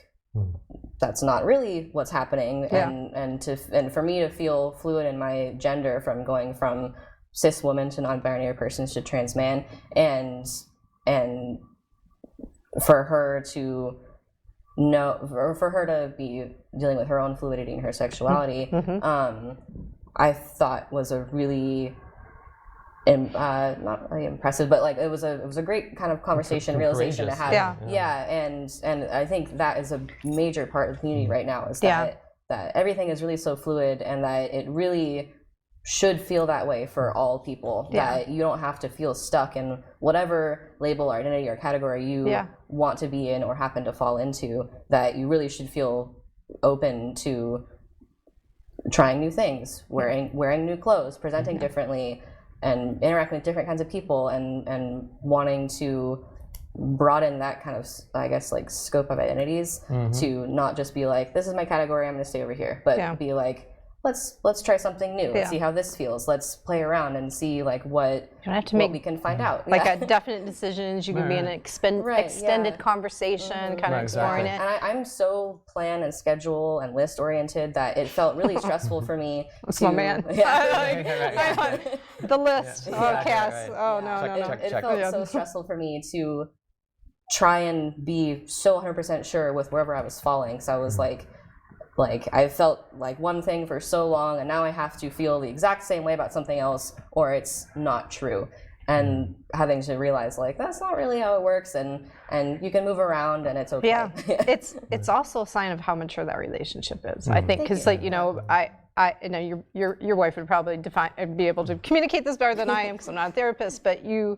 that's not really what's happening, and for me to feel fluid in my gender, from going from cis woman to non-binary persons to trans man, and for her to be dealing with her own fluidity and her sexuality, I thought was a really not really impressive, but like it was a great kind of conversation, realization to have. And I think that is a major part of the community right now, is that everything is really so fluid, and that it really should feel that way for all people, that you don't have to feel stuck in whatever label or identity or category you want to be in or happen to fall into, that you really should feel open to trying new things, wearing new clothes, presenting differently, and interacting with different kinds of people, and wanting to broaden that kind of, I guess, like scope of identities, to not just be like, this is my category, I'm going to stay over here, but be like, let's try something new. Let's see how this feels. Let's play around and see like what we can find out. Like a definite decisions. You can be in an extended conversation, kind of exploring it. And I'm so plan and schedule and list oriented that it felt really stressful for me. That's my man. The list. Cass. No. It felt so stressful for me to try and be so 100% sure with wherever I was falling. So I was like I felt like one thing for so long, and now I have to feel the exact same way about something else, or it's not true. And having to realize like that's not really how it works, and you can move around, and it's okay. It's also a sign of how mature that relationship is. I think, because like I know your wife would probably be able to communicate this better than I am, because I'm not a therapist, but you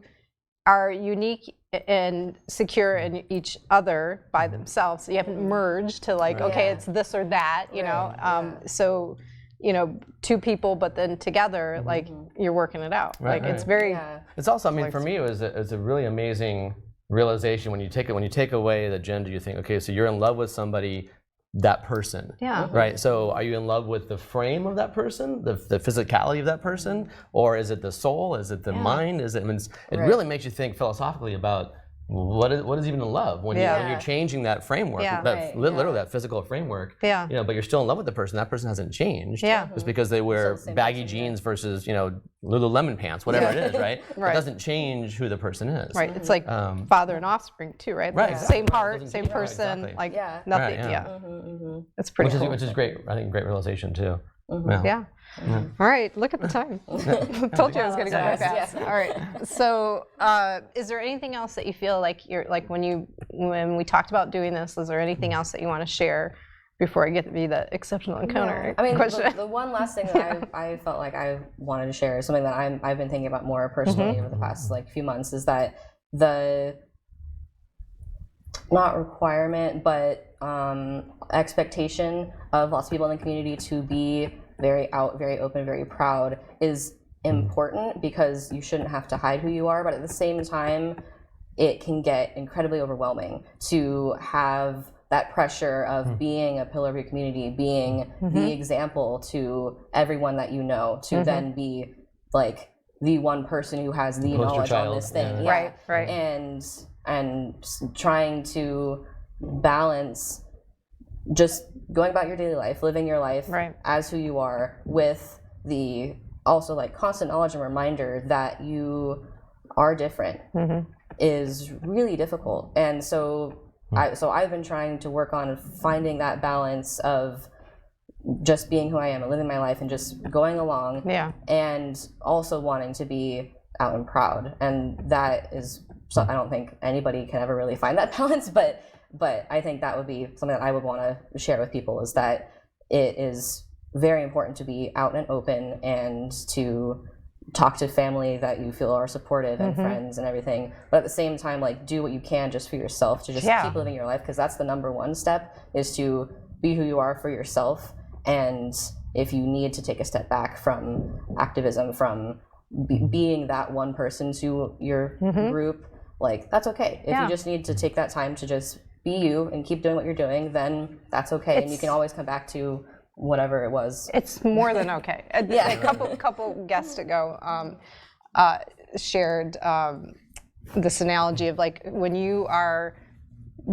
are unique and secure in each other by themselves. So you haven't merged to like, okay, it's this or that, you know. So, two people, but then together, like you're working it out. It's very. It's also, for me, it was a really amazing realization when you take away the gender. You think, okay, so you're in love with somebody. That person, right? So are you in love with the frame of that person, the physicality of that person, or is it the soul? Is it the mind? Is it? It really makes you think philosophically about what is even love when you're changing that framework, literally that physical framework. But you're still in love with the person. That person hasn't changed. Just because they wear baggy jeans versus Lululemon pants, whatever it is, right? It doesn't change who the person is. Right. It's like father and offspring too, right? Right. Same heart, same person, like nothing. It's pretty cool. Which is great. I think great realization too. Yeah. All right, look at the time. Told you I was going to go by fast. All right. So, is there anything else that you feel like you're like when we talked about doing this? Is there anything else that you want to share before I get to be the exceptional encounter question? The one last thing that I felt like I wanted to share, something that I've been thinking about more personally over the past few months, is that the not requirement but expectation of lots of people in the community to be very out, very open, very proud is important, because you shouldn't have to hide who you are, but at the same time it can get incredibly overwhelming to have that pressure of being a pillar of your community, being the example to everyone that you know, to then be like the one person who has the knowledge on this thing. Right. And trying to balance just going about your daily life, living your life as who you are, with the also like constant knowledge and reminder that you are different is really difficult. And so I've been trying to work on finding that balance of just being who I am and living my life and just going along, and also wanting to be out and proud. And that is, so I don't think anybody can ever really find that balance, but I think that would be something that I would want to share with people, is that it is very important to be out and open and to talk to family that you feel are supportive and friends and everything, but at the same time, like, do what you can just for yourself to just keep living your life, because that's the number one step, is to be who you are for yourself. And if you need to take a step back from activism, from being that one person to your group, like, that's okay. If you just need to take that time to just be you and keep doing what you're doing, then that's okay. And you can always come back to whatever it was. It's more than okay. A couple guests ago shared this analogy of like when you are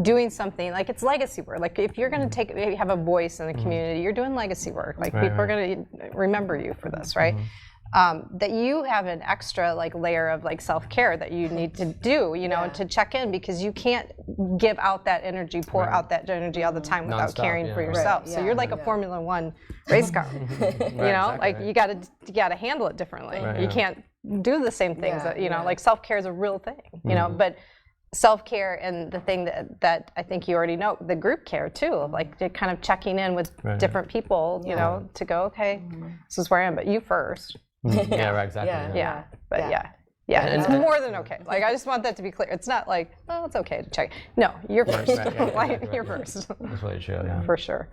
doing something, like it's legacy work. Like if you're going to have a voice in the community, you're doing legacy work. Like people are going to remember you for this, right? That you have an extra like layer of like self-care that you need to do, you know, to check in, because you can't give out that energy, pour out that energy all the time without caring for yourself. So you're like a Formula One race car, you know, like you gotta handle it differently. You can't do the same things that, you know, like self-care is a real thing, you know, but self-care and the thing that I think you already know, the group care too, like kind of checking in with different people, you know, to go, okay, this is where I am, but you first. Exactly. It's more than okay. Like, I just want that to be clear. It's not like, oh, it's okay to check. No, you're first. You're first. That's really true. For sure.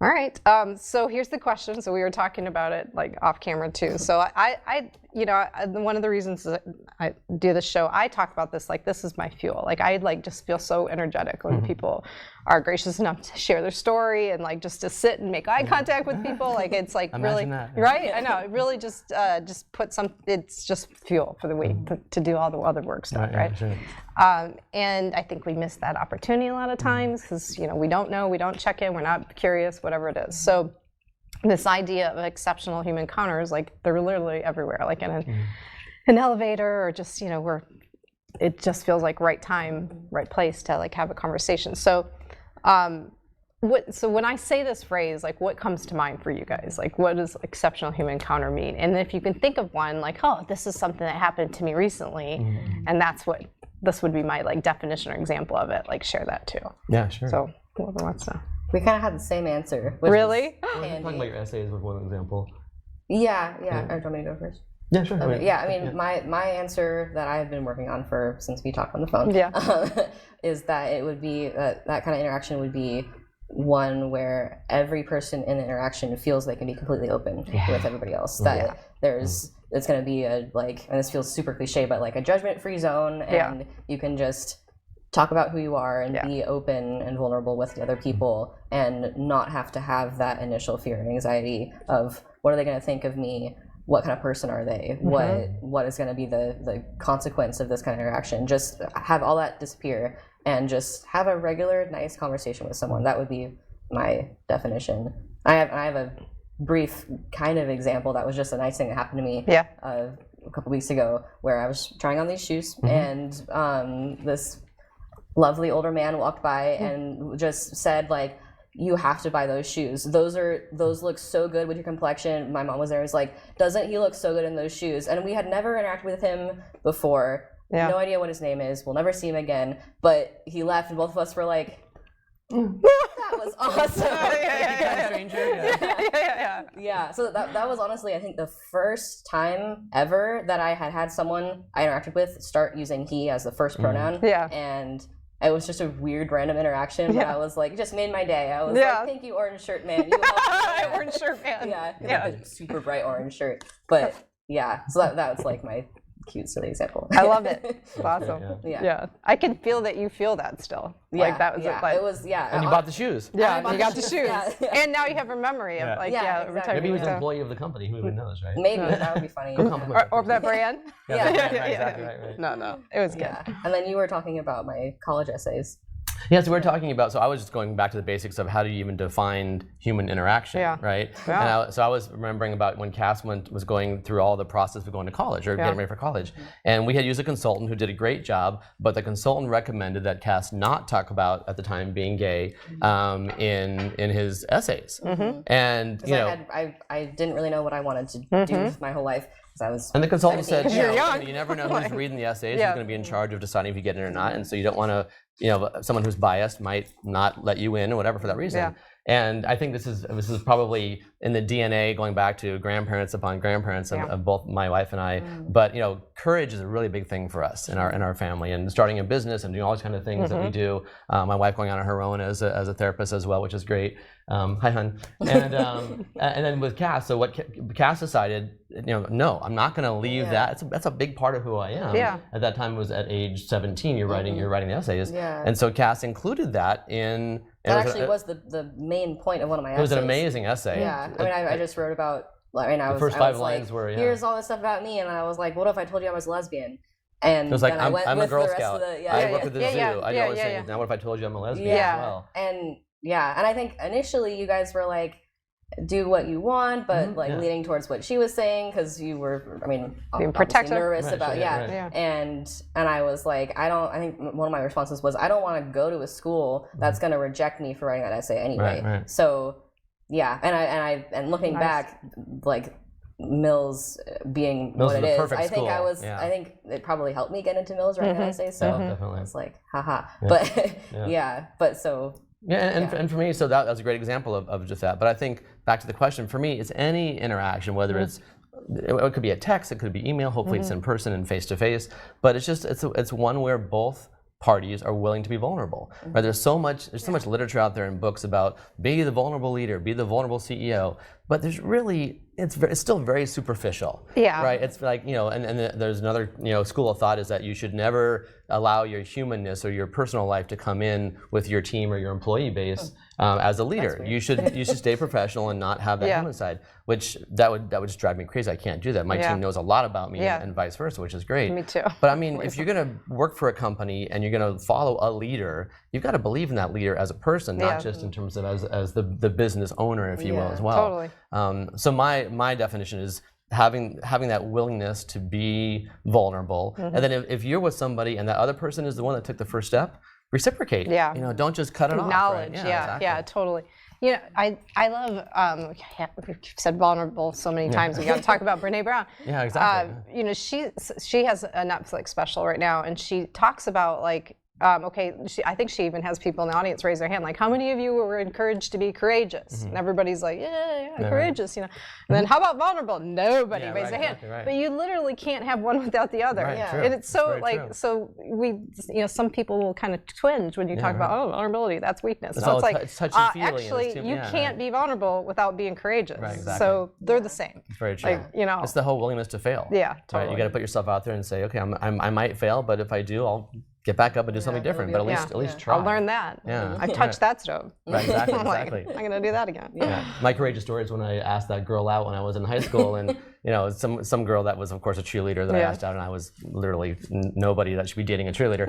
All right. So here's the question. So we were talking about it like off camera too. So I you know, one of the reasons that I do this show, I talk about this like this is my fuel. Like I like just feel so energetic when people are gracious enough to share their story and like just to sit and make eye contact with people. Like it's like Imagine really that. right. I know it really just put some. It's just fuel for the week to do all the other work stuff, right? Sure. And I think we miss that opportunity a lot of times because you know we don't know, we don't check in, we're not curious, whatever it is. So this idea of exceptional human encounters, like they're literally everywhere, like in an elevator or just you know where it just feels like right time, right place to like have a conversation. So, so when I say this phrase, like what comes to mind for you guys? Like what does exceptional human encounter mean? And if you can think of one, like oh, this is something that happened to me recently, and that's what this would be my like definition or example of it. Like share that too. Yeah, sure. So whoever wants to. We kind of had the same answer. Really? Talking about your essays with one example. Yeah. Or do you want me to go first? Yeah, sure. Okay. Yeah, I mean, my answer that I've been working on since we talked on the phone is that it would be, that kind of interaction would be one where every person in the interaction feels they can be completely open with everybody else. That it's going to be a, like, and this feels super cliche, but like a judgment-free zone, and you can just talk about who you are and be open and vulnerable with the other people and not have to have that initial fear and anxiety of what are they going to think of me, what kind of person are they, what is going to be the consequence of this kind of interaction. Just have all that disappear and just have a regular nice conversation with someone. That would be my definition. I have a brief kind of example that was just a nice thing that happened to me a couple weeks ago, where I was trying on these shoes and this lovely older man walked by and just said like, you have to buy those shoes. Those look so good with your complexion. My mom was there and was like, doesn't he look so good in those shoes? And we had never interacted with him before. Yeah. No idea what his name is. We'll never see him again. But he left, and both of us were like, that was awesome. Yeah, so that was honestly, I think, the first time ever that I had someone I interacted with start using he as the first pronoun. Yeah. And it was just a weird random interaction, but I was like, it just made my day. I was like, thank you, orange shirt man. You helped me. Orange shirt man. Yeah. Like a super bright orange shirt. But yeah, so that was like my cute, silly example. I love it. It's awesome. Yeah. I can feel that you feel that still. Like that was it was, And you bought the shoes. Yeah, you got the shoes. And now you have a memory of exactly. Maybe he was an employee of the company. Who even knows, right? Maybe, that would be funny. Or that brand. Exactly right. No, it was good. Yeah. And then you were talking about my college essays. Yeah, so we're talking about, so I was just going back to the basics of how do you even define human interaction, right? Yeah. And so I was remembering about when Cass was going through all the process of going to college or getting ready for college. And we had used a consultant who did a great job, but the consultant recommended that Cass not talk about, at the time, being gay in his essays. And, you know. I didn't really know what I wanted to do with my whole life. And the consultant said, you're young. You never know who's reading the essays, who's going to be in charge of deciding if you get in or not. And so you don't want to, you know, someone who's biased might not let you in or whatever for that reason. Yeah. And I think this is probably in the DNA going back to grandparents upon grandparents of both my wife and I. But you know, courage is a really big thing for us in our family, and starting a business and doing all these kind of things that we do. My wife going on her own as a therapist as well, which is great. Hi, hun. And then with Cass, so what Cass decided, you know, no, I'm not going to leave that. That's a big part of who I am. Yeah. At that time, it was at age 17. You're writing the essays. Yeah. And so Cass included that in. That actually was the main point of one of my essays. It was an amazing essay. Yeah, I mean, I just wrote about. I mean, the first 5 lines were, here's all this stuff about me, and I was like, what if I told you I was lesbian? And it was like, then I'm a Girl Scout. I work yeah. at the zoo. I know what saying. Now what if I told you I'm a lesbian as well? And I think initially you guys were like, do what you want, but leaning towards what she was saying, because you were, I mean, being protective, nervous about and I was like, I think one of my responses was, I don't want to go to a school that's going to reject me for writing that essay anyway. So and looking back, like Mills being what it is, I think I think it probably helped me get into Mills writing that essay. So I was like, haha. But but so. And for me, so that was a great example of just that. But I think back to the question, for me, it's any interaction, whether it could be a text, it could be email, hopefully it's in person and face to face, but it's one where both parties are willing to be vulnerable. Right? There's so much literature out there in books about be the vulnerable leader, be the vulnerable CEO, but there's really it's still very superficial. Yeah. Right. It's like, you know, and there's another, you know, school of thought is that you should never allow your humanness or your personal life to come in with your team or your employee base as a leader. You should stay professional and not have that human side. Which that would just drive me crazy. I can't do that. My team knows a lot about me and vice versa, which is great. Me too. But I mean, if you're going to work for a company and you're going to follow a leader, you've got to believe in that leader as a person, not just in terms of as the business owner, if you will, as well. Totally. So my definition is having that willingness to be vulnerable, and then if you're with somebody and that other person is the one that took the first step, reciprocate. Yeah. You know, don't just cut it off. Acknowledge. Right? Yeah, totally. You know, I love. We've said vulnerable so many times. We got to talk about Brene Brown. Yeah, exactly. You know, she has a Netflix special right now, and she talks about like. I think she even has people in the audience raise their hand, like, how many of you were encouraged to be courageous? And everybody's like, courageous, you know. And then how about vulnerable? Nobody raised their hand. Right. But you literally can't have one without the other. Right, And it's so so we, you know, some people will kind of twinge when you talk about, vulnerability, that's weakness. It's so it's like, it's touchy-feely. Actually, you can't be vulnerable without being courageous. Right, exactly. So they're the same. It's very true. Like, you know, it's the whole willingness to fail. Yeah, totally. Right? You got to put yourself out there and say, okay, I might fail, but if I do, I'll get back up and do something different, but at least try. I'll learn that. Yeah. I've touched that stove. Right, exactly. I'm going to do that again. Yeah. My courageous story is when I asked that girl out when I was in high school, and some girl that was, of course, a cheerleader that I asked out, and I was literally nobody that should be dating a cheerleader.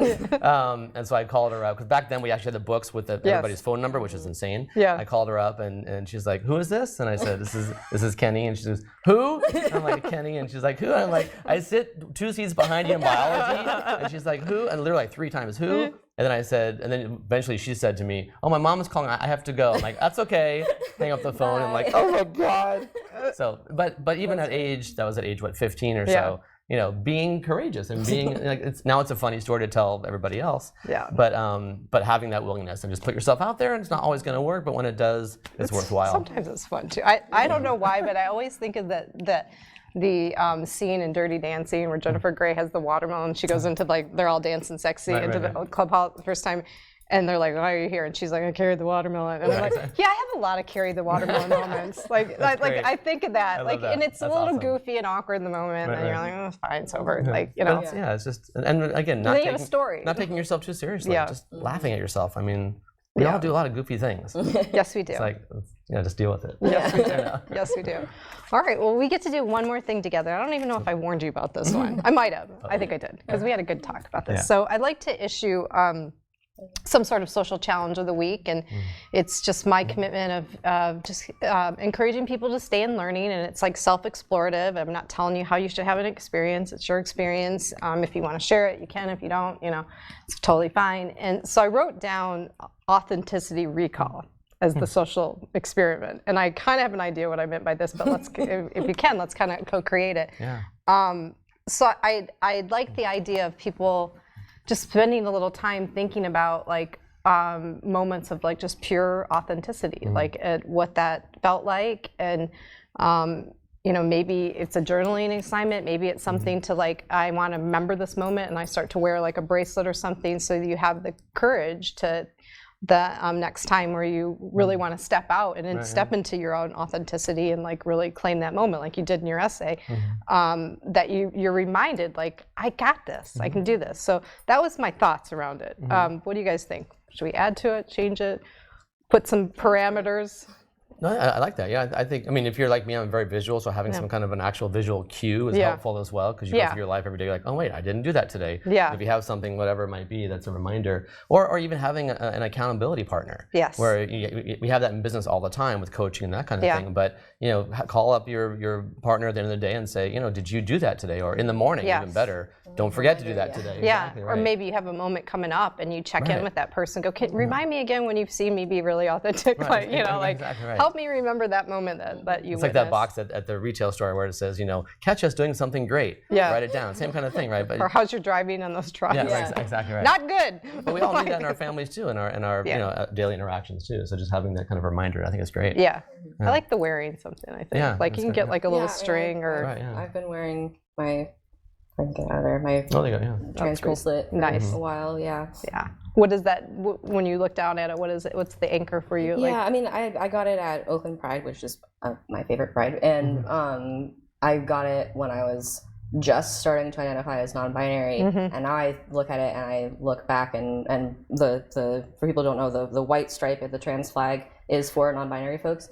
And so I called her up, because back then we actually had the books with everybody's phone number, which is insane. I called her up, and she's like, "Who is this?" And I said, "This is Kenny." And she says, "Who?" And I'm like, "Kenny." And she's like, "Who?" And I'm like, "I sit 2 seats behind you in biology." And she's like, "Who?" And literally like 3 times, "Who?" And then I said, and then eventually she said to me, "Oh, my mom is calling. I have to go." I'm like, "That's okay." Hang up the phone. I'm like, "Oh my God." So, but even at age, that was at age what, 15 or so. Being courageous and being like, it's a funny story to tell everybody else. But having that willingness and just put yourself out there, and it's not always going to work, but when it does, it's worthwhile. Sometimes it's fun too. I don't know why, but I always think of the scene in Dirty Dancing where Jennifer Grey has the watermelon. She goes into they're all dancing sexy into the clubhouse the first time. And they're like, "Why are you here?" And she's like, "I carried the watermelon." And I'm like, "Yeah, I have a lot of carry the watermelon moments." I think of that. And it's a little goofy and awkward in the moment, and you're like, "Oh, it's fine, it's over." It's just, and again, not taking yourself too seriously, just laughing at yourself. I mean, we all do a lot of goofy things. Yes, we do. It's like, just deal with it. Yes, we do. Yes, we do. All right, well, we get to do one more thing together. I don't even know if I warned you about this one. I might have. I think I did, because we had a good talk about this. So I'd like to issue some sort of social challenge of the week, and it's just my commitment of just encouraging people to stay in learning, and it's like self-explorative. I'm not telling you how you should have an experience. It's your experience. If you want to share it, you can. If you don't, it's totally fine. And so I wrote down authenticity recall as the social experiment, and I kind of have an idea what I meant by this, but let's, if you can, let's kind of co-create it. So I like the idea of people just spending a little time thinking about moments of just pure authenticity, what that felt like, and maybe it's a journaling assignment, maybe it's something to I want to remember this moment, and I start to wear a bracelet or something, so that you have the courage to the next time where you really want to step out and then step into your own authenticity and really claim that moment like you did in your essay, that you're reminded I got this, I can do this. So that was my thoughts around it. What do you guys think? Should we add to it, change it, put some parameters? No, I like that. Yeah, I think, if you're like me, I'm very visual, so having some kind of an actual visual cue is helpful as well, because you go through your life every day, oh wait, I didn't do that today. If you have something, whatever it might be, that's a reminder. Or even having an accountability partner. Where we have that in business all the time with coaching and that kind of thing. But call up your partner at the end of the day and say, did you do that today? Or in the morning, even better. Don't forget to do that today. Exactly right. Or maybe you have a moment coming up and you check in with that person. Go, remind me again when you've seen me be really authentic. Exactly right. Help me remember that moment that you witnessed. It's like that box at the retail store where it says, catch us doing something great. Write it down. Same kind of thing, right? But, or how's your driving on those trucks? Exactly right. Not good. But we all need that in our families too, in our daily interactions too. So just having that kind of reminder, I think is great. I like the wearing something, I think. You can get a little string or... I've been wearing my... I can get out of there. My trans bracelet for a while, What is that, when you look down at it, what is it? What's the anchor for you? I got it at Oakland Pride, which is my favorite pride. And I got it when I was just starting to identify as non-binary. And now I look at it and I look back and the for people who don't know, the white stripe at the trans flag is for non-binary folks.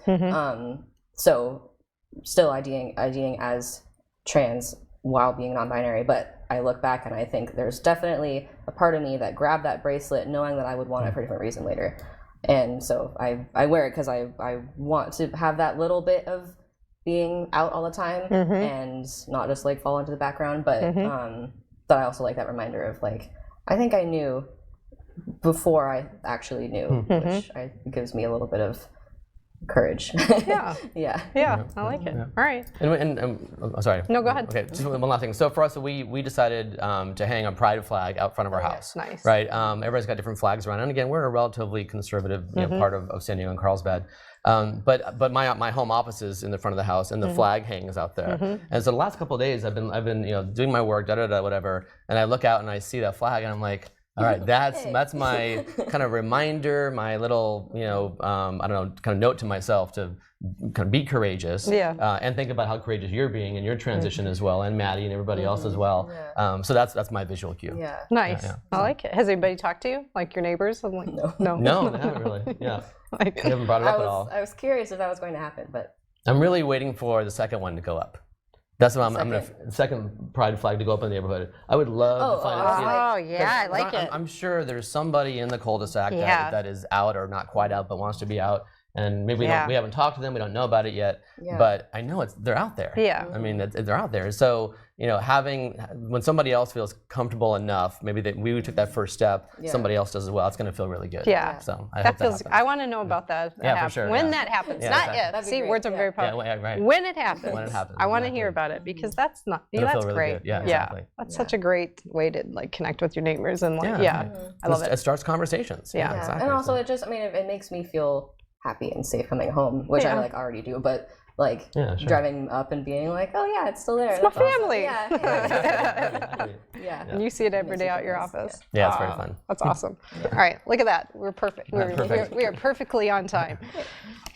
So still IDing as trans while being non-binary, but I look back and I think there's definitely a part of me that grabbed that bracelet knowing that I would want it for a different reason later. And so I wear it because I want to have that little bit of being out all the time and not just fall into the background, but I also like that reminder of I think I knew before I actually knew, which gives me a little bit of courage. I like it. All right. And sorry. No, go ahead. Okay, just one last thing. So for us, we decided to hang a pride flag out front of our house. Nice. Right. Everybody's got different flags around, and again, we're a relatively conservative part of San Diego and Carlsbad. But my home office is in the front of the house, and the flag hangs out there. And so the last couple of days, I've been doing my work, whatever, and I look out and I see that flag, and I'm like, all right, that's my kind of reminder, my little, kind of note to myself to kind of be courageous, and think about how courageous you're being in your transition as well, and Maddie and everybody else as well. So that's my visual cue. Nice. I like it. Has anybody talked to you, like your neighbors? I'm like, no, they haven't really. We haven't brought it up at all. I was curious if that was going to happen, but I'm really waiting for the second one to go up. That's what I'm going to, second pride flag to go up in the neighborhood. I would love to find Oh, yeah, I like it. I'm sure there's somebody in the cul-de-sac that is out or not quite out, but wants to be out. And maybe we haven't talked to them, we don't know about it yet, but I know they're out there. Yeah. I mean, they're out there. So, when somebody else feels comfortable enough, maybe we took that first step, somebody else does as well, it's going to feel really good. Yeah. So I hope that happens. I want to know about that. For sure. When that happens, not if. See, words are very powerful. Right. When it happens. When it happens. I want to hear about it because that's not, that's really great. Good. Yeah, exactly. That's such a great way to like connect with your neighbors and like, I love it. It starts conversations. Yeah. Exactly. And also it makes me feel happy and safe coming home, which I like already do, but like driving up and being like, oh yeah, it's still there. It's my family. Awesome. Yeah. And you see it every day out your office. Yeah, it's very fun. That's awesome. All right, look at that. We're perfect. We are perfectly on time.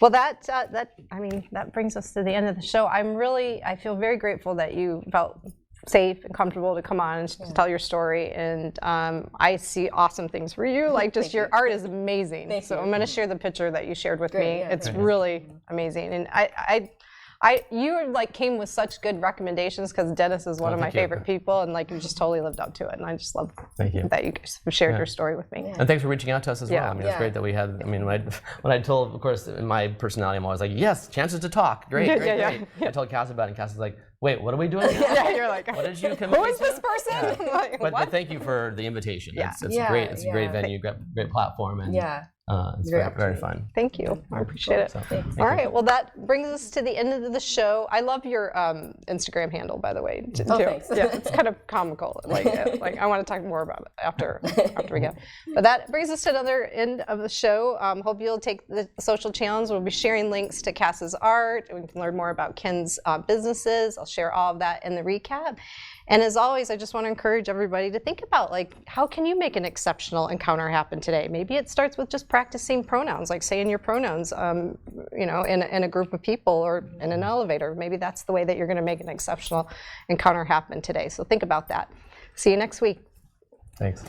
Well, that brings us to the end of the show. I feel very grateful that you felt safe and comfortable to come on and to tell your story, and I see awesome things for you. Like just your art is amazing. I'm going to share the picture that you shared with me. It's really amazing, and you like came with such good recommendations because Dennis is one of my favorite people, and like you just totally lived up to it, and I just love that you guys shared your story with me. And thanks for reaching out to us as well. I mean, it's great that we had. I mean, when I told, of course, in my personality, I'm always like, yes, chances to talk. Great. I told Cass about it, and Cass is like, wait, what are we doing here? You're like, what did you come who is this person? Like, but thank you for the invitation. It's great. It's a great venue, great platform, and it's very fun. Thank you. I appreciate it. All right. Well, that brings us to the end of the show. I love your Instagram handle, by the way. Too. Thanks. Yeah, it's kind of comical. Like I want to talk more about it after we go. But that brings us to another end of the show. Hope you'll take the social channels. We'll be sharing links to Cass's art. We can learn more about Ken's businesses. I'll share all of that in the recap. And as always, I just want to encourage everybody to think about like, how can you make an exceptional encounter happen today? Maybe it starts with just practicing pronouns, like saying your pronouns, in a group of people or in an elevator. Maybe that's the way that you're going to make an exceptional encounter happen today. So think about that. See you next week. Thanks.